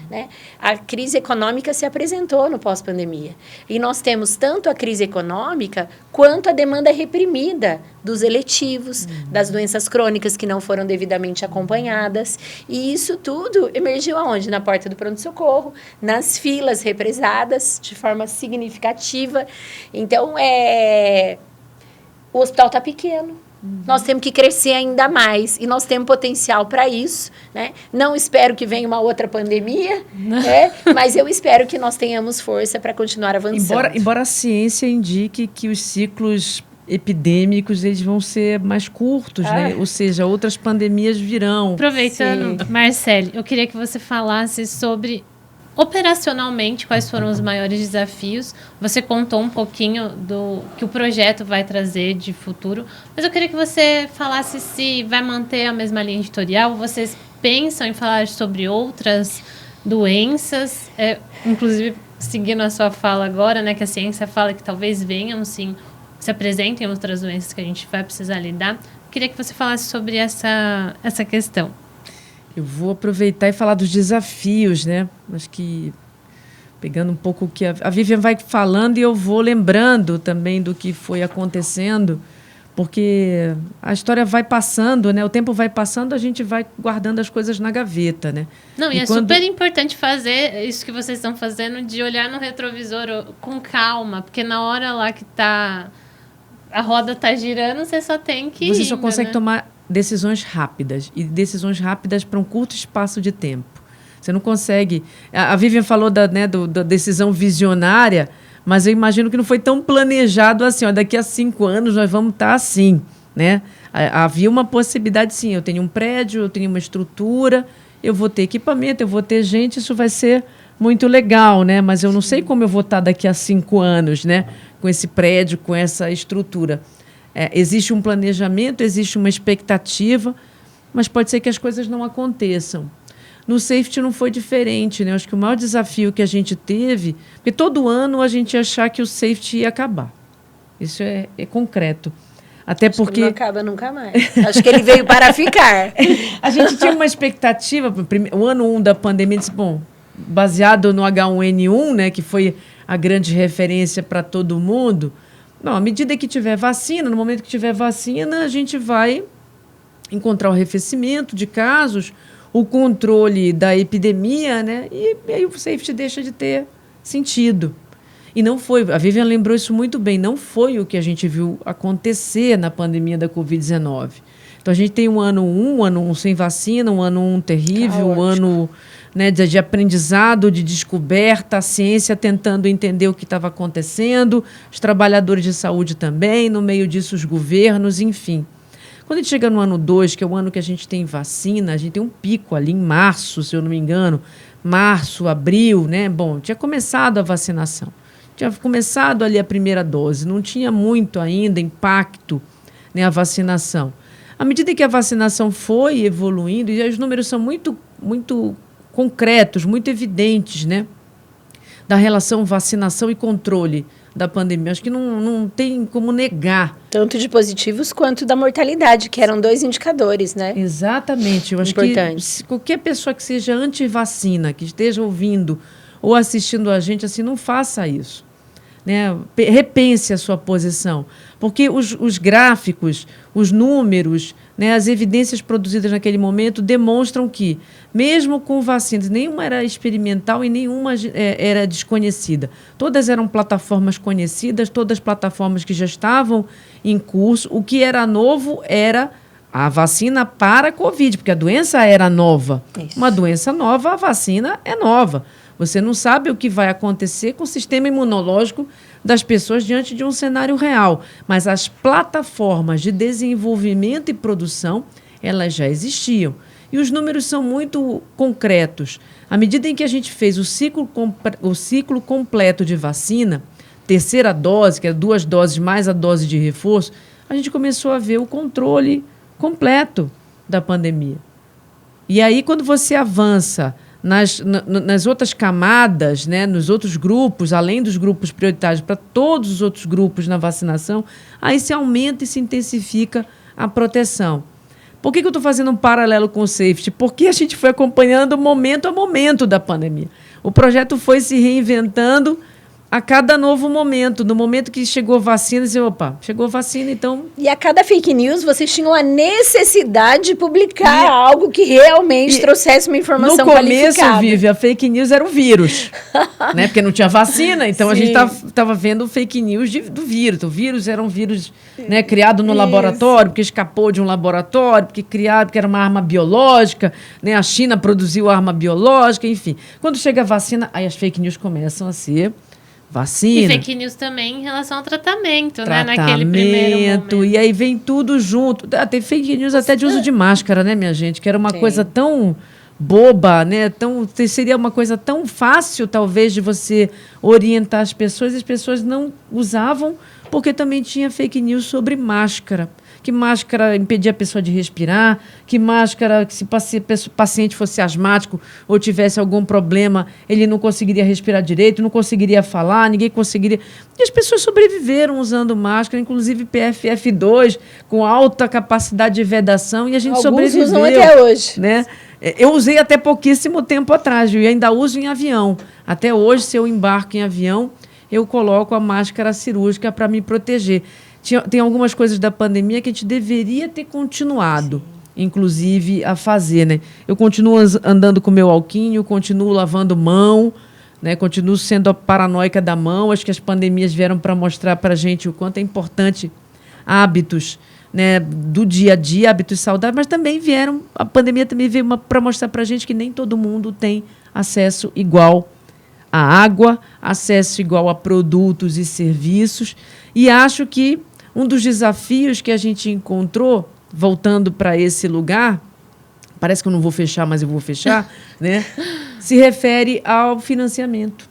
Né? A crise econômica se apresentou no pós-pandemia. E nós temos tanto a crise econômica quanto a demanda reprimida dos eletivos, das doenças crônicas que não foram devidamente acompanhadas. E isso tudo emergiu aonde? Na porta do pronto-socorro, nas filas represadas de forma significativa. Então, o hospital está pequeno. Nós temos que crescer ainda mais e nós temos potencial para isso, né? Não espero que venha uma outra pandemia, mas eu espero que nós tenhamos força para continuar avançando. Embora a ciência indique que os ciclos epidêmicos eles vão ser mais curtos, né? Ou seja, outras pandemias virão. Aproveitando, Marcele, eu queria que você falasse sobre operacionalmente, quais foram os maiores desafios? Você contou um pouquinho do que o projeto vai trazer de futuro, mas eu queria que você falasse se vai manter a mesma linha editorial, vocês pensam em falar sobre outras doenças, inclusive seguindo a sua fala agora, né, que a ciência fala que talvez venham, sim, se apresentem outras doenças que a gente vai precisar lidar. Eu queria que você falasse sobre essa questão. Eu vou aproveitar e falar dos desafios, né? Acho que pegando um pouco o que a Vivian vai falando e eu vou lembrando também do que foi acontecendo, porque a história vai passando, né? O tempo vai passando, a gente vai guardando as coisas na gaveta, né? Não, e super importante fazer isso que vocês estão fazendo, de olhar no retrovisor com calma, porque na hora lá que a roda tá girando, você só tem que Você só consegue tomar decisões rápidas, e decisões rápidas para um curto espaço de tempo. Você não consegue... A Vivian falou da decisão visionária, mas eu imagino que não foi tão planejado assim. Daqui a 5 anos nós vamos estar assim, né? Havia uma possibilidade, sim. Eu tenho um prédio, eu tenho uma estrutura, eu vou ter equipamento, eu vou ter gente, isso vai ser muito legal, né? Mas eu não sei como eu vou estar daqui a 5 anos, né? Com esse prédio, com essa estrutura. Existe um planejamento, existe uma expectativa, mas pode ser que as coisas não aconteçam. No safety não foi diferente, né? Acho que o maior desafio que a gente teve, porque todo ano a gente ia achar que o safety ia acabar. Isso é concreto. Até porque... que não acaba nunca mais. Acho que ele veio para ficar. A gente tinha uma expectativa, o ano 1 da pandemia, disse, bom, baseado no H1N1, né, que foi a grande referência para todo mundo. Não, à medida que tiver vacina, no momento que tiver vacina, a gente vai encontrar o arrefecimento de casos, o controle da epidemia, né? E aí o safety deixa de ter sentido. E não foi, a Vivian lembrou isso muito bem, não foi o que a gente viu acontecer na pandemia da Covid-19. Então, a gente tem um ano 1 sem vacina, um ano 1 terrível, um ano, né, de aprendizado, de descoberta, a ciência tentando entender o que estava acontecendo, os trabalhadores de saúde também, no meio disso os governos, enfim. Quando a gente chega no ano 2, que é o ano que a gente tem vacina, a gente tem um pico ali em março, se eu não me engano, março, abril, né? Bom, tinha começado a vacinação, tinha começado ali a primeira dose, não tinha muito ainda impacto, né, a vacinação. À medida que a vacinação foi evoluindo, e os números são muito, muito concretos, muito evidentes, né, da relação vacinação e controle da pandemia. Acho que não tem como negar. Tanto de positivos quanto da mortalidade, que eram 2 indicadores, né? Exatamente. Eu acho que qualquer pessoa que seja anti-vacina, que esteja ouvindo ou assistindo a gente, assim, não faça isso. Né? Repense a sua posição, porque os gráficos, os números, né, as evidências produzidas naquele momento demonstram que, mesmo com vacinas, nenhuma era experimental e nenhuma era desconhecida. Todas eram plataformas conhecidas, todas plataformas que já estavam em curso. O que era novo era a vacina para a Covid, porque a doença era nova. Isso. Uma doença nova, a vacina é nova. Você não sabe o que vai acontecer com o sistema imunológico das pessoas diante de um cenário real. Mas as plataformas de desenvolvimento e produção, elas já existiam. E os números são muito concretos. À medida em que a gente fez o ciclo completo de vacina, terceira dose, que é 2 doses mais a dose de reforço, a gente começou a ver o controle completo da pandemia. E aí, quando você avança nas outras camadas, né, nos outros grupos, além dos grupos prioritários, para todos os outros grupos na vacinação, aí se aumenta e se intensifica a proteção. Por que eu estou fazendo um paralelo com o Safety? Porque a gente foi acompanhando momento a momento da pandemia. O projeto foi se reinventando a cada novo momento. No momento que chegou a vacina, disse, opa, chegou a vacina, então... E a cada fake news, vocês tinham a necessidade de publicar algo que realmente trouxesse uma informação qualificada. No começo, Vivi, a fake news era o vírus, né? Porque não tinha vacina, então a gente estava vendo fake news do vírus. O vírus era um vírus, né, criado no laboratório, porque escapou de um laboratório, porque era uma arma biológica, né? A China produziu arma biológica, enfim. Quando chega a vacina, aí as fake news começam a ser... vacina. E fake news também em relação ao tratamento, né? Naquele primeiro momento. E aí vem tudo junto. Tem fake news até de uso de máscara, né, minha gente? Que era uma coisa tão boba, né? Seria uma coisa tão fácil, talvez, de você orientar as pessoas não usavam, porque também tinha fake news sobre máscara. Que máscara impedia a pessoa de respirar, que máscara, que se o paciente fosse asmático ou tivesse algum problema, ele não conseguiria respirar direito, não conseguiria falar, ninguém conseguiria... E as pessoas sobreviveram usando máscara, inclusive PFF2, com alta capacidade de vedação, e a gente sobreviveu. Alguns usam até hoje. Né? Eu usei até pouquíssimo tempo atrás, viu? E ainda uso em avião. Até hoje, se eu embarco em avião, eu coloco a máscara cirúrgica para me proteger. Tem algumas coisas da pandemia que a gente deveria ter continuado, inclusive, a fazer, né? Eu continuo andando com o meu alquinho, continuo lavando mão, né? Continuo sendo a paranoica da mão. Acho que as pandemias vieram para mostrar para a gente o quanto é importante hábitos, né, do dia a dia, hábitos saudáveis, mas também a pandemia também veio para mostrar para a gente que nem todo mundo tem acesso igual à água, acesso igual a produtos e serviços. E acho que um dos desafios que a gente encontrou, voltando para esse lugar, parece que eu não vou fechar, mas eu vou fechar, né? Se refere ao financiamento.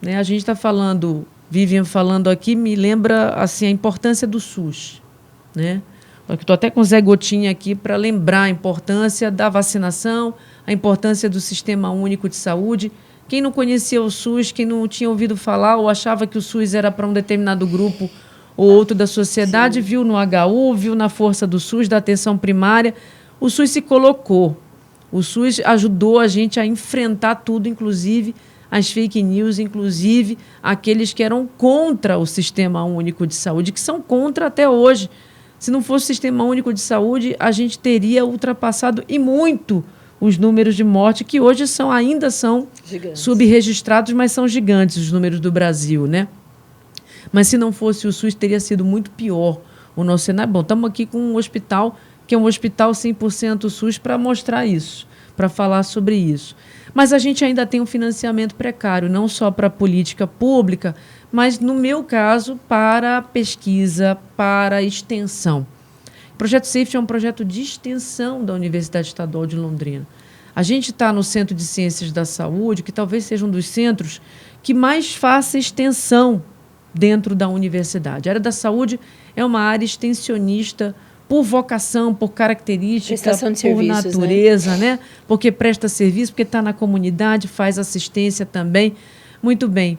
Né? A gente está falando, Vivian falando aqui, me lembra assim, a importância do SUS. Né? Estou até com o Zé Gotinha aqui para lembrar a importância da vacinação, a importância do Sistema Único de Saúde. Quem não conhecia o SUS, quem não tinha ouvido falar ou achava que o SUS era para um determinado grupo ou outro da sociedade, viu no HU, viu na força do SUS, da atenção primária. O SUS se colocou. O SUS ajudou a gente a enfrentar tudo, inclusive as fake news, inclusive aqueles que eram contra o Sistema Único de Saúde, que são contra até hoje. Se não fosse o Sistema Único de Saúde, a gente teria ultrapassado e muito os números de morte, que hoje ainda são gigantes, subregistrados, mas são gigantes os números do Brasil, né? Mas se não fosse o SUS, teria sido muito pior o nosso cenário. Bom, estamos aqui com um hospital, que é um hospital 100% SUS, para mostrar isso, para falar sobre isso. Mas a gente ainda tem um financiamento precário, não só para a política pública, mas, no meu caso, para pesquisa, para extensão. O Projeto Safety é um projeto de extensão da Universidade Estadual de Londrina. A gente está no Centro de Ciências da Saúde, que talvez seja um dos centros que mais faça extensão dentro da universidade. A área da saúde é uma área extensionista por vocação, por característica, por natureza, né? Porque presta serviço, porque está na comunidade, faz assistência também. Muito bem.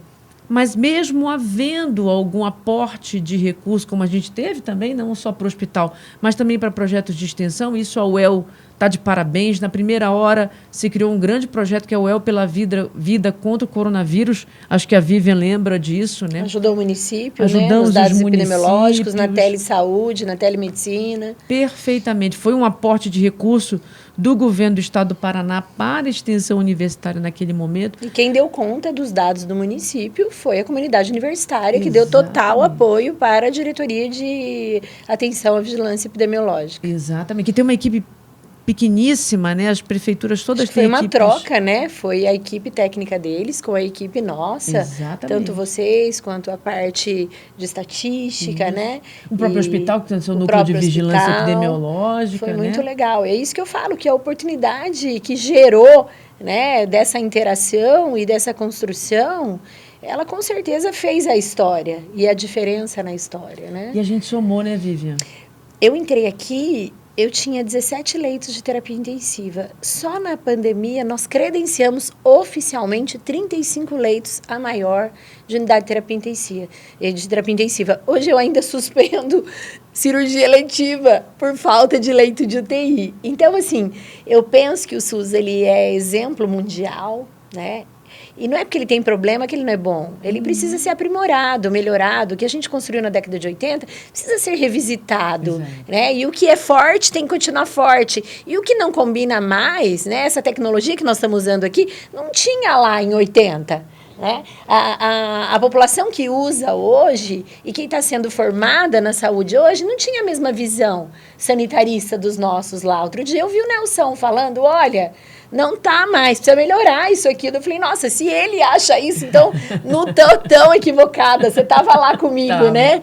Mas mesmo havendo algum aporte de recursos, como a gente teve também, não só para o hospital, mas também para projetos de extensão, isso a UEL está de parabéns. Na primeira hora se criou um grande projeto que é o UEL pela vida contra o coronavírus. Acho que a Vivian lembra disso, né? Ajudou o município, né? Nos dados epidemiológicos, na telesaúde, na telemedicina. Perfeitamente. Foi um aporte de recurso do governo do estado do Paraná para a extensão universitária naquele momento. E quem deu conta dos dados do município foi a comunidade universitária, que deu total apoio para a diretoria de atenção à vigilância epidemiológica. Exatamente. Que tem uma equipe pequeníssima, né? As prefeituras todas têm foi uma equipes... troca, né? Foi a equipe técnica deles com a equipe nossa. Exatamente. Tanto vocês quanto a parte de estatística, né? O próprio hospital, que tem o seu núcleo de vigilância epidemiológica, foi né? muito legal. É isso que eu falo, que a oportunidade que gerou, né, dessa interação e dessa construção, ela com certeza fez a história e a diferença na história, né? E a gente somou, né, Vivian? Eu entrei aqui, eu tinha 17 leitos de terapia intensiva. Só na pandemia, nós credenciamos oficialmente 35 leitos a maior de unidade de terapia intensiva. Hoje eu ainda suspendo cirurgia eletiva por falta de leito de UTI. Então, assim, eu penso que o SUS ele é exemplo mundial, né? E não é porque ele tem problema que ele não é bom. Ele precisa ser aprimorado, melhorado. O que a gente construiu na década de 80 precisa ser revisitado, né? E o que é forte tem que continuar forte. E o que não combina mais, né? Essa tecnologia que nós estamos usando aqui, não tinha lá em 80. Né? A população que usa hoje e quem está sendo formada na saúde hoje não tinha a mesma visão sanitarista dos nossos lá. Outro dia eu vi o Nelson falando, olha... Não tá mais, precisa melhorar isso aqui. Eu falei, nossa, se ele acha isso, então não tô tão equivocada. Você tava lá comigo, né?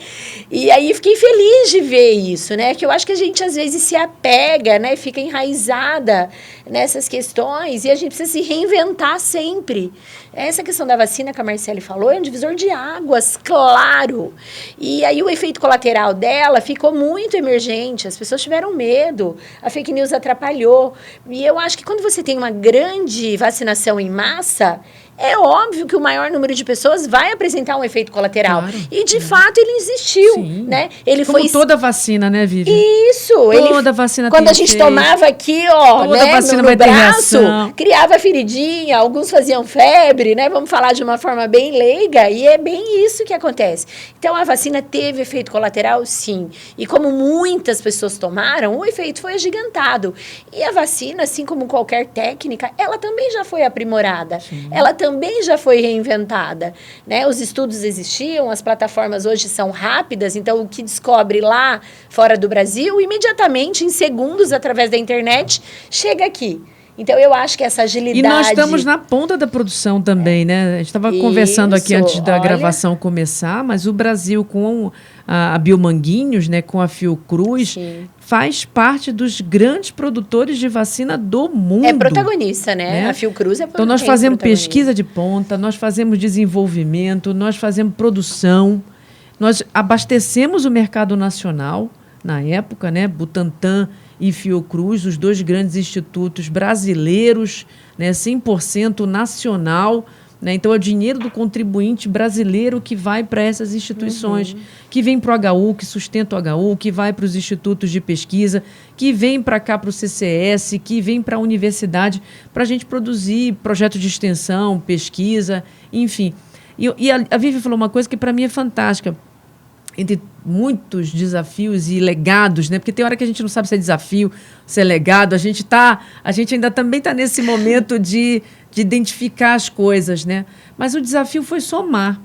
E aí fiquei feliz de ver isso, né? Que eu acho que a gente às vezes se apega, né? Fica enraizada nessas questões e a gente precisa se reinventar sempre. Essa questão da vacina que a Marcele falou é um divisor de águas, claro. E aí o efeito colateral dela ficou muito emergente. As pessoas tiveram medo, a fake news atrapalhou. E eu acho que quando você tem uma grande vacinação em massa, é óbvio que o maior número de pessoas vai apresentar um efeito colateral. Claro. E, de fato, ele existiu, né? Ele como foi... toda vacina, né, Vivi? Isso. Toda vacina quando a gente tomava aqui, ó, toda né, vacina no vai braço, ter reação. Criava feridinha, alguns faziam febre, né? Vamos falar de uma forma bem leiga, e é bem isso que acontece. Então, a vacina teve efeito colateral, sim. E como muitas pessoas tomaram, o efeito foi agigantado. E a vacina, assim como qualquer técnica, ela também já foi aprimorada. Sim. Ela também já foi reinventada, né? Os estudos existiam, as plataformas hoje são rápidas, então o que descobre lá fora do Brasil, imediatamente, em segundos, através da internet, chega aqui. Então, eu acho que essa agilidade... E nós estamos na ponta da produção também, né? A gente estava conversando aqui antes da gravação começar, mas o Brasil com a Biomanguinhos, né, com a Fiocruz, sim, faz parte dos grandes produtores de vacina do mundo. É protagonista, né? A Fiocruz é protagonista. Então, nós fazemos pesquisa de ponta, nós fazemos desenvolvimento, nós fazemos produção, nós abastecemos o mercado nacional, na época, né? Butantan e Fiocruz, os dois grandes institutos brasileiros, né, 100% nacional, né? Então, é o dinheiro do contribuinte brasileiro que vai para essas instituições, que vem para o HU, que sustenta o HU, que vai para os institutos de pesquisa, que vem para cá para o CCS, que vem para a universidade, para a gente produzir projeto de extensão, pesquisa, enfim. E a Vivi falou uma coisa que para mim é fantástica. Entre muitos desafios e legados, né? Porque tem hora que a gente não sabe se é desafio, se é legado. A gente ainda também está nesse momento de identificar as coisas, né? Mas o desafio foi somar.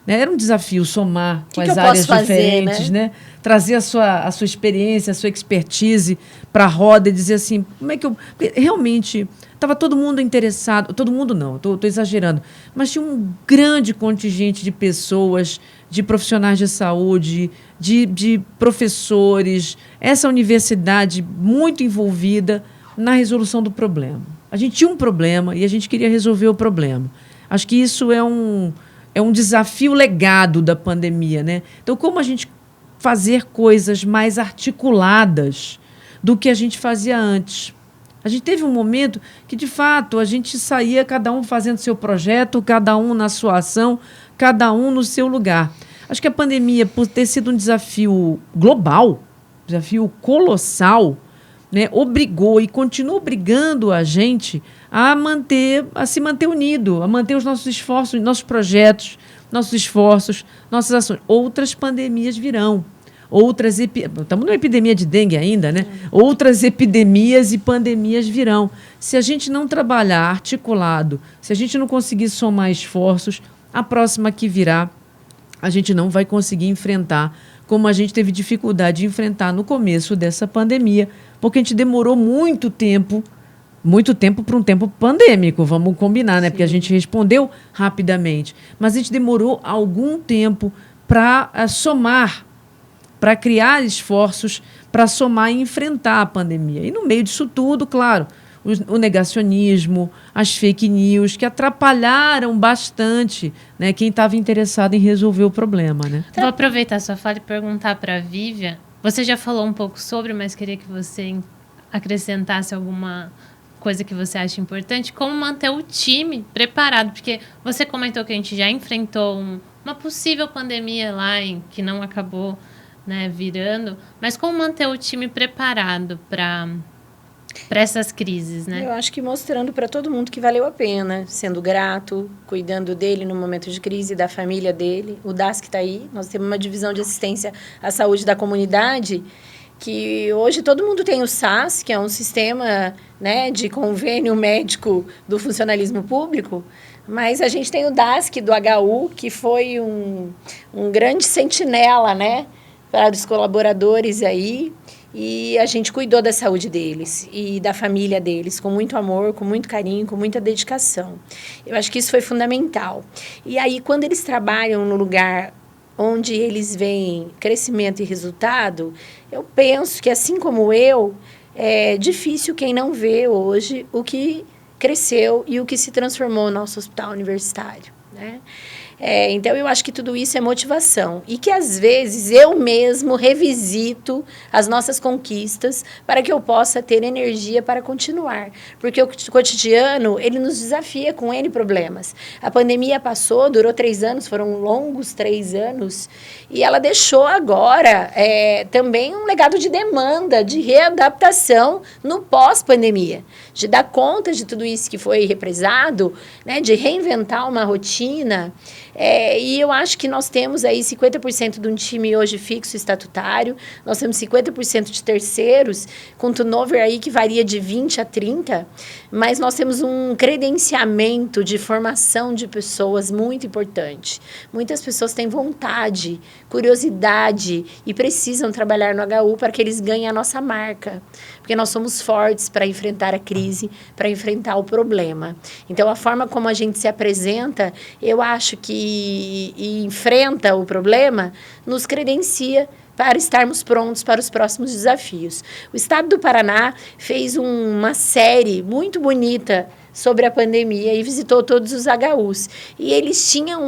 Né? Era um desafio somar com as áreas diferentes, né? Trazer a sua experiência, a sua expertise para a roda e dizer assim, como é que eu... Porque realmente estava todo mundo interessado, todo mundo não, estou exagerando, mas tinha um grande contingente de pessoas, de profissionais de saúde, de professores, essa universidade muito envolvida na resolução do problema. A gente tinha um problema e a gente queria resolver o problema. Acho que isso é um desafio legado da pandemia, né? Então, como a gente fazer coisas mais articuladas do que a gente fazia antes? A gente teve um momento que, de fato, a gente saía cada um fazendo seu projeto, cada um na sua ação, cada um no seu lugar. Acho que a pandemia, por ter sido um desafio global, desafio colossal, né, obrigou e continua obrigando a gente a se manter unido, a manter os nossos esforços, nossos projetos, nossos esforços, nossas ações. Outras pandemias virão. Estamos numa epidemia de dengue ainda, né? Outras epidemias e pandemias virão. Se a gente não trabalhar articulado, se a gente não conseguir somar esforços, a próxima que virá, a gente não vai conseguir enfrentar como a gente teve dificuldade de enfrentar no começo dessa pandemia, porque a gente demorou muito tempo para um tempo pandêmico, vamos combinar, né? Porque a gente respondeu rapidamente. Mas a gente demorou algum tempo para somar, para criar esforços para somar e enfrentar a pandemia. E no meio disso tudo, claro, o negacionismo, as fake news, que atrapalharam bastante, né, quem estava interessado em resolver o problema. Né? Vou aproveitar a sua fala e perguntar para a Vívia. Você já falou um pouco sobre, mas queria que você acrescentasse alguma coisa que você acha importante. Como manter o time preparado? Porque você comentou que a gente já enfrentou uma possível pandemia lá, que não acabou, né, virando. Mas como manter o time preparado para essas crises, né? Eu acho que mostrando para todo mundo que valeu a pena, sendo grato, cuidando dele no momento de crise, da família dele. O DASC está aí, nós temos uma divisão de assistência à saúde da comunidade, que hoje todo mundo tem o SAS, que é um sistema, né, de convênio médico do funcionalismo público, mas a gente tem o DASC do HU, que foi um grande sentinela, né, para os colaboradores aí. E a gente cuidou da saúde deles e da família deles com muito amor, com muito carinho, com muita dedicação. Eu acho que isso foi fundamental. E aí, quando eles trabalham no lugar onde eles veem crescimento e resultado, eu penso que, assim como eu, é difícil quem não vê hoje o que cresceu e o que se transformou no nosso hospital universitário, né? Então, eu acho que tudo isso é motivação. E que, às vezes, eu mesmo revisito as nossas conquistas para que eu possa ter energia para continuar. Porque o cotidiano, ele nos desafia com N problemas. A pandemia passou, durou 3 anos, foram longos 3 anos, e ela deixou agora também um legado de demanda, de readaptação no pós-pandemia. De dar conta de tudo isso que foi represado, né, de reinventar uma rotina. E eu acho que nós temos aí 50% de um time hoje fixo estatutário, nós temos 50% de terceiros, com turnover aí que varia de 20 a 30, mas nós temos um credenciamento de formação de pessoas muito importante. Muitas pessoas têm vontade, curiosidade e precisam trabalhar no HU para que eles ganhem a nossa marca, porque nós somos fortes para enfrentar a crise, para enfrentar o problema. Então, a forma como a gente se apresenta, eu acho que e enfrenta o problema, nos credencia para estarmos prontos para os próximos desafios. O Estado do Paraná fez uma série muito bonita sobre a pandemia e visitou todos os HUs. E eles tinham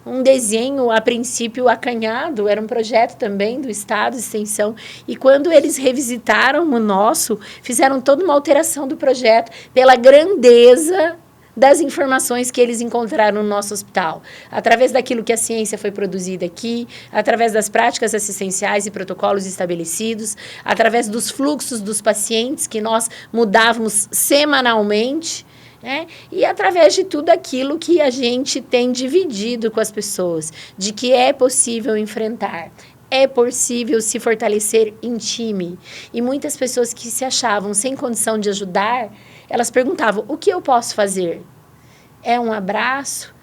um desenho, a princípio, acanhado, era um projeto também do Estado de Extensão, e quando eles revisitaram o nosso, fizeram toda uma alteração do projeto pela grandeza das informações que eles encontraram no nosso hospital, através daquilo que a ciência foi produzida aqui, através das práticas assistenciais e protocolos estabelecidos, através dos fluxos dos pacientes que nós mudávamos semanalmente, né? E através de tudo aquilo que a gente tem dividido com as pessoas, de que é possível enfrentar. É possível se fortalecer em time. E muitas pessoas que se achavam sem condição de ajudar, elas perguntavam, o que eu posso fazer? É um abraço?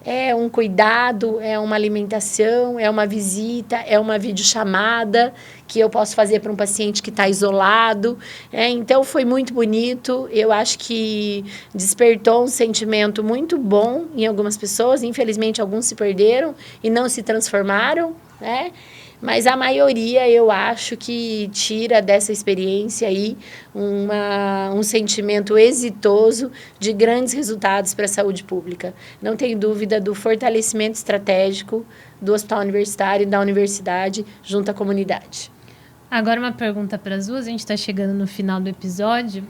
É um cuidado? É uma alimentação? É uma visita? É uma videochamada que eu posso fazer para um paciente que está isolado? Então, foi muito bonito. Eu acho que despertou um sentimento muito bom em algumas pessoas. Infelizmente, alguns se perderam e não se transformaram, né? Mas a maioria, eu acho que tira dessa experiência aí um sentimento exitoso de grandes resultados para a saúde pública. Não tem dúvida do fortalecimento estratégico do Hospital Universitário e da universidade junto à comunidade. Agora uma pergunta para as duas, a gente está chegando no final do episódio.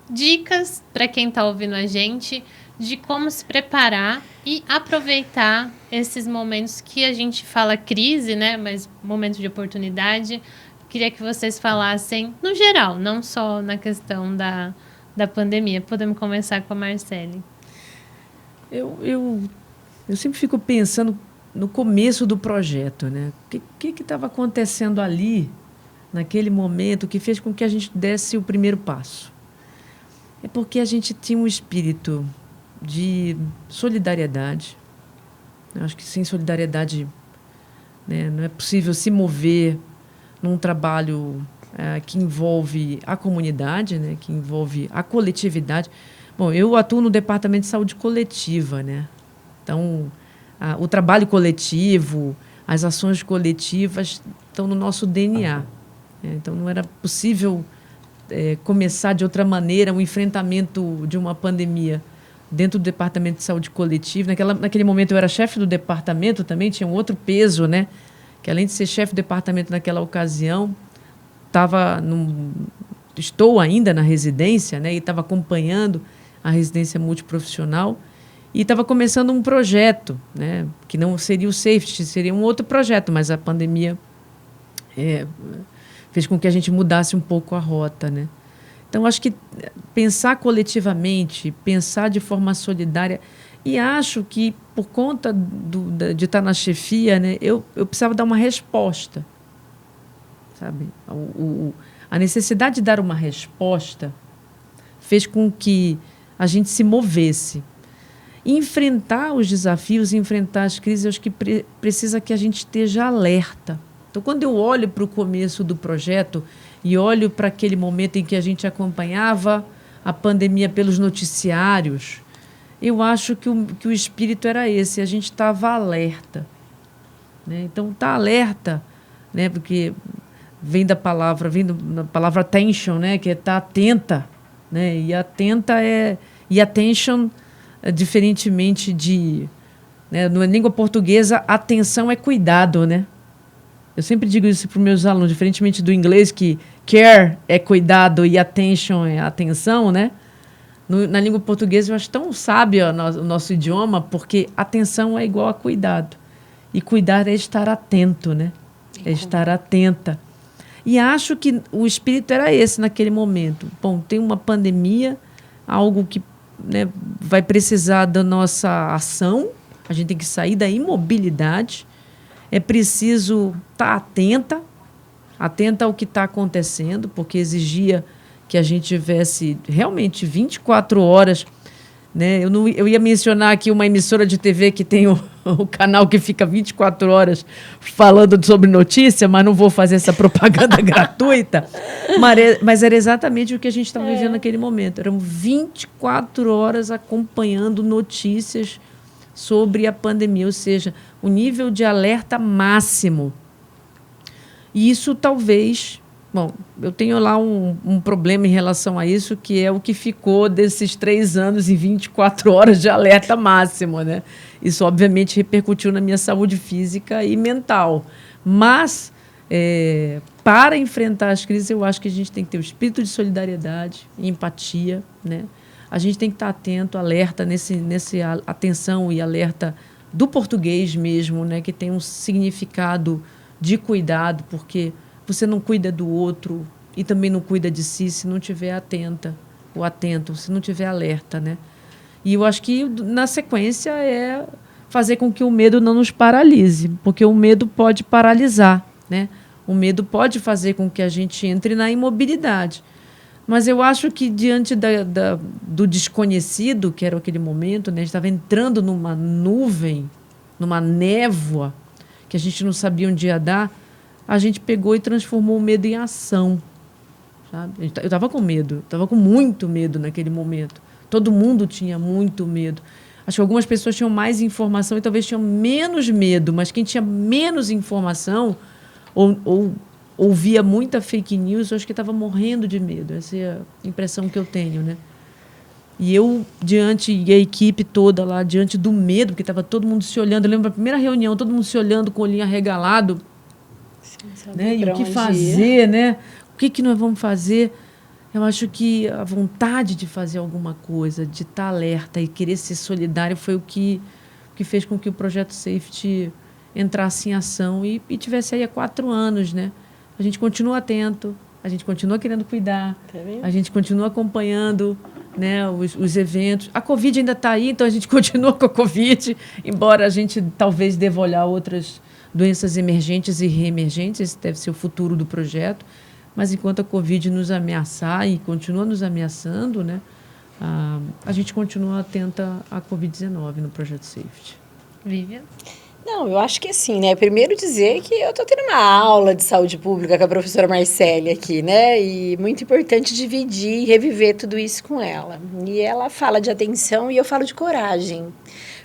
Dicas para quem está ouvindo a gente de como se preparar e aproveitar esses momentos que a gente fala crise, né? Mas momentos de oportunidade. Queria que vocês falassem no geral, não só na questão da pandemia. Podemos começar com a Marcele. Eu sempre fico pensando no começo do projeto, né? O que estava acontecendo ali, naquele momento, que fez com que a gente desse o primeiro passo? É porque a gente tinha um espírito de solidariedade. Eu acho que sem solidariedade, né, não é possível se mover num trabalho que envolve a comunidade, né, que envolve a coletividade. Bom, eu atuo no Departamento de Saúde Coletiva, né? Então, o trabalho coletivo, as ações coletivas estão no nosso DNA. Né? Então, não era possível começar de outra maneira o enfrentamento de uma pandemia dentro do Departamento de Saúde Coletiva. Naquele momento, eu era chefe do departamento também, tinha um outro peso, né? Que além de ser chefe do departamento naquela ocasião, estou ainda na residência, né? E estava acompanhando a residência multiprofissional e estava começando um projeto, né? Que não seria o Safety, seria um outro projeto, mas a pandemia fez com que a gente mudasse um pouco a rota, né? Então, acho que pensar coletivamente, pensar de forma solidária, e acho que, por conta de estar na chefia, né, eu precisava dar uma resposta, sabe? A necessidade de dar uma resposta fez com que a gente se movesse. Enfrentar os desafios, enfrentar as crises, acho que precisa que a gente esteja alerta. Então, quando eu olho para o começo do projeto e olho para aquele momento em que a gente acompanhava a pandemia pelos noticiários, eu acho que o espírito era esse, a gente estava alerta. Né? Então, tá alerta, né? Porque vem da palavra attention, né? Que é estar atenta. Né? E atenta e attention, diferentemente de... Né? Na língua portuguesa, atenção é cuidado, né? Eu sempre digo isso para os meus alunos, diferentemente do inglês, que care é cuidado e attention é atenção, né? Na língua portuguesa, eu acho tão sábio o nosso idioma, porque atenção é igual a cuidado. E cuidar é estar atento, né? É estar atenta. E acho que o espírito era esse naquele momento. Bom, tem uma pandemia, algo que, né, vai precisar da nossa ação, a gente tem que sair da imobilidade. É preciso estar atenta ao que está acontecendo, porque exigia que a gente tivesse realmente 24 horas. Né? Eu ia mencionar aqui uma emissora de TV que tem o canal que fica 24 horas falando sobre notícia, mas não vou fazer essa propaganda gratuita. Mas era exatamente o que a gente estava vivendo naquele momento. Eram 24 horas acompanhando notícias sobre a pandemia, ou seja, o nível de alerta máximo. E isso talvez... Bom, eu tenho lá um problema em relação a isso, que é o que ficou desses 3 anos e 24 horas de alerta máximo, né? Isso, obviamente, repercutiu na minha saúde física e mental. Mas, para enfrentar as crises, eu acho que a gente tem que ter o espírito de solidariedade e empatia, né? A gente tem que estar atento, alerta, nesse atenção e alerta do português mesmo, né? Que tem um significado de cuidado, porque você não cuida do outro e também não cuida de si se não estiver atenta ou atento, se não estiver alerta, né? E eu acho que, na sequência, é fazer com que o medo não nos paralise, porque o medo pode paralisar, né? O medo pode fazer com que a gente entre na imobilidade. Mas eu acho que, diante do desconhecido, que era aquele momento, né? A gente estava entrando numa nuvem, numa névoa, que a gente não sabia onde ia dar, a gente pegou e transformou o medo em ação. Sabe? Eu estava com medo, estava com muito medo naquele momento. Todo mundo tinha muito medo. Acho que algumas pessoas tinham mais informação e talvez tinham menos medo, mas quem tinha menos informação ou ouvia muita fake news, eu acho que estava morrendo de medo. Essa é a impressão que eu tenho, né? E eu, e a equipe toda lá, diante do medo, porque estava todo mundo se olhando. Eu lembro da primeira reunião, todo mundo se olhando com o olhinho arregalado. Né? E o que fazer, né? O que nós vamos fazer? Eu acho que a vontade de fazer alguma coisa, de estar alerta e querer ser solidário foi o que fez com que o Projeto Safety entrasse em ação e tivesse aí há 4 anos, né? A gente continua atento, a gente continua querendo cuidar, a gente continua acompanhando, né, os eventos. A Covid ainda está aí, então a gente continua com a Covid, embora a gente talvez deva olhar outras doenças emergentes e reemergentes, esse deve ser o futuro do projeto, mas enquanto a Covid nos ameaçar e continua nos ameaçando, né, a gente continua atenta à Covid-19 no Projeto Safety. Vivian? Não, eu acho que assim, né? Primeiro dizer que eu tô tendo uma aula de saúde pública com a professora Marcele aqui, né? E muito importante dividir e reviver tudo isso com ela. E ela fala de atenção e eu falo de coragem.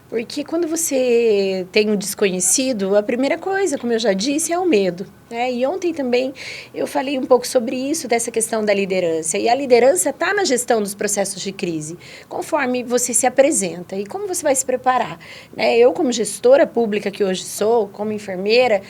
Porque quando você tem um desconhecido, a primeira coisa, como eu já disse, é o medo, né? E ontem também eu falei um pouco sobre isso, dessa questão da liderança. E a liderança está na gestão dos processos de crise, conforme você se apresenta e como você vai se preparar, né? Eu, como gestora pública que hoje sou, como enfermeira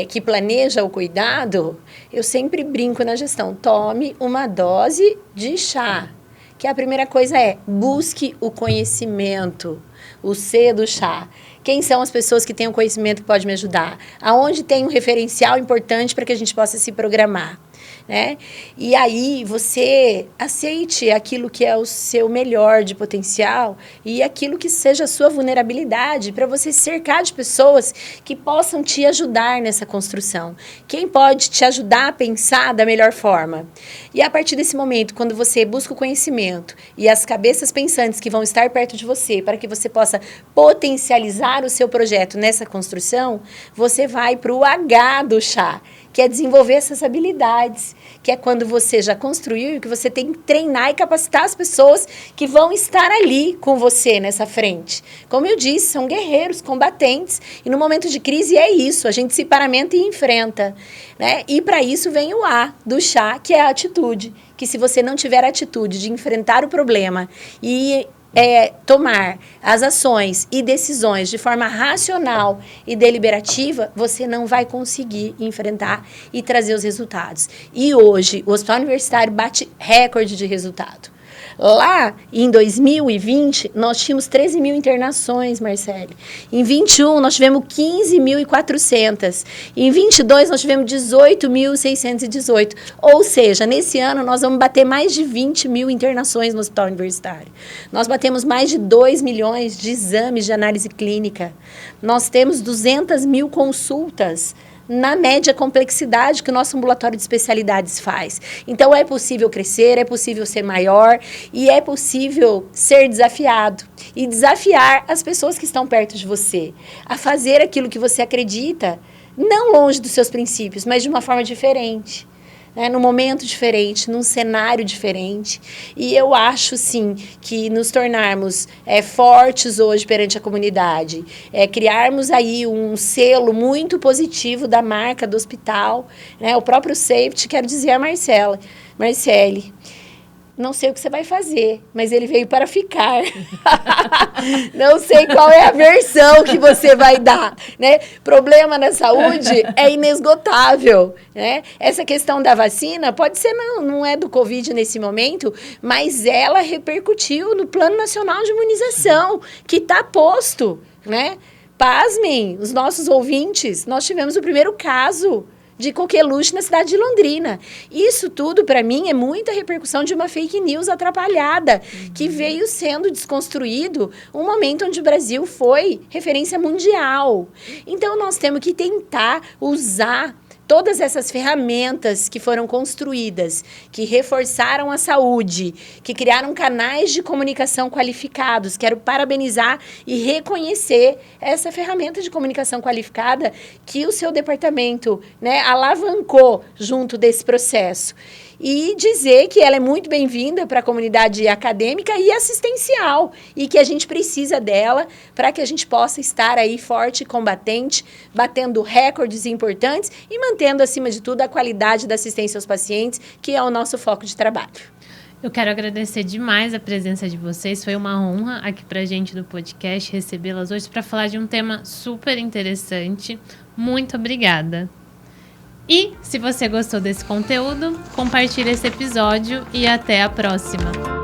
que planeja o cuidado, eu sempre brinco na gestão. Tome uma dose de chá. Que a primeira coisa é, busque o conhecimento, o C do chá. Quem são as pessoas que têm o conhecimento que pode me ajudar? Aonde tem um referencial importante para que a gente possa se programar, né? E aí você aceite aquilo que é o seu melhor de potencial e aquilo que seja a sua vulnerabilidade para você se cercar de pessoas que possam te ajudar nessa construção. Quem pode te ajudar a pensar da melhor forma? E a partir desse momento, quando você busca o conhecimento e as cabeças pensantes que vão estar perto de você para que você possa potencializar o seu projeto nessa construção, você vai para o H do chá, que é desenvolver essas habilidades, que é quando você já construiu e que você tem que treinar e capacitar as pessoas que vão estar ali com você nessa frente. Como eu disse, são guerreiros, combatentes, e no momento de crise é isso, a gente se paramenta e enfrenta, né? E para isso vem o A do chá, que é a atitude, que se você não tiver a atitude de enfrentar o problema e tomar as ações e decisões de forma racional e deliberativa, você não vai conseguir enfrentar e trazer os resultados. E hoje, o Hospital Universitário bate recorde de resultado. Lá, em 2020, nós tínhamos 13 mil internações, Marcele. Em 21, nós tivemos 15.400. Em 22, nós tivemos 18.618. Ou seja, nesse ano, nós vamos bater mais de 20 mil internações no Hospital Universitário. Nós batemos mais de 2 milhões de exames de análise clínica. Nós temos 200 mil consultas na média complexidade que o nosso ambulatório de especialidades faz. Então, é possível crescer, é possível ser maior e é possível ser desafiado. E desafiar as pessoas que estão perto de você a fazer aquilo que você acredita, não longe dos seus princípios, mas de uma forma diferente. Num momento diferente, num cenário diferente. E eu acho, sim, que nos tornarmos fortes hoje perante a comunidade, criarmos aí um selo muito positivo da marca do hospital, né? O próprio safety, quero dizer a Marcele, não sei o que você vai fazer, mas ele veio para ficar. Não sei qual é a versão que você vai dar, né? Problema na saúde é inesgotável, né? Essa questão da vacina pode ser, não é do Covid nesse momento, mas ela repercutiu no Plano Nacional de Imunização, que está posto, né? Pasmem, os nossos ouvintes, nós tivemos o primeiro caso de coqueluche na cidade de Londrina. Isso tudo, para mim, é muita repercussão de uma fake news atrapalhada, que veio sendo desconstruído um momento onde o Brasil foi referência mundial. Então, nós temos que tentar usar todas essas ferramentas que foram construídas, que reforçaram a saúde, que criaram canais de comunicação qualificados. Quero parabenizar e reconhecer essa ferramenta de comunicação qualificada que o seu departamento, né, alavancou junto desse processo. E dizer que ela é muito bem-vinda para a comunidade acadêmica e assistencial, e que a gente precisa dela para que a gente possa estar aí forte e combatente, batendo recordes importantes e mantendo, acima de tudo, a qualidade da assistência aos pacientes, que é o nosso foco de trabalho. Eu quero agradecer demais a presença de vocês. Foi uma honra aqui para a gente do podcast recebê-las hoje para falar de um tema super interessante. Muito obrigada. E, se você gostou desse conteúdo, compartilhe esse episódio e até a próxima!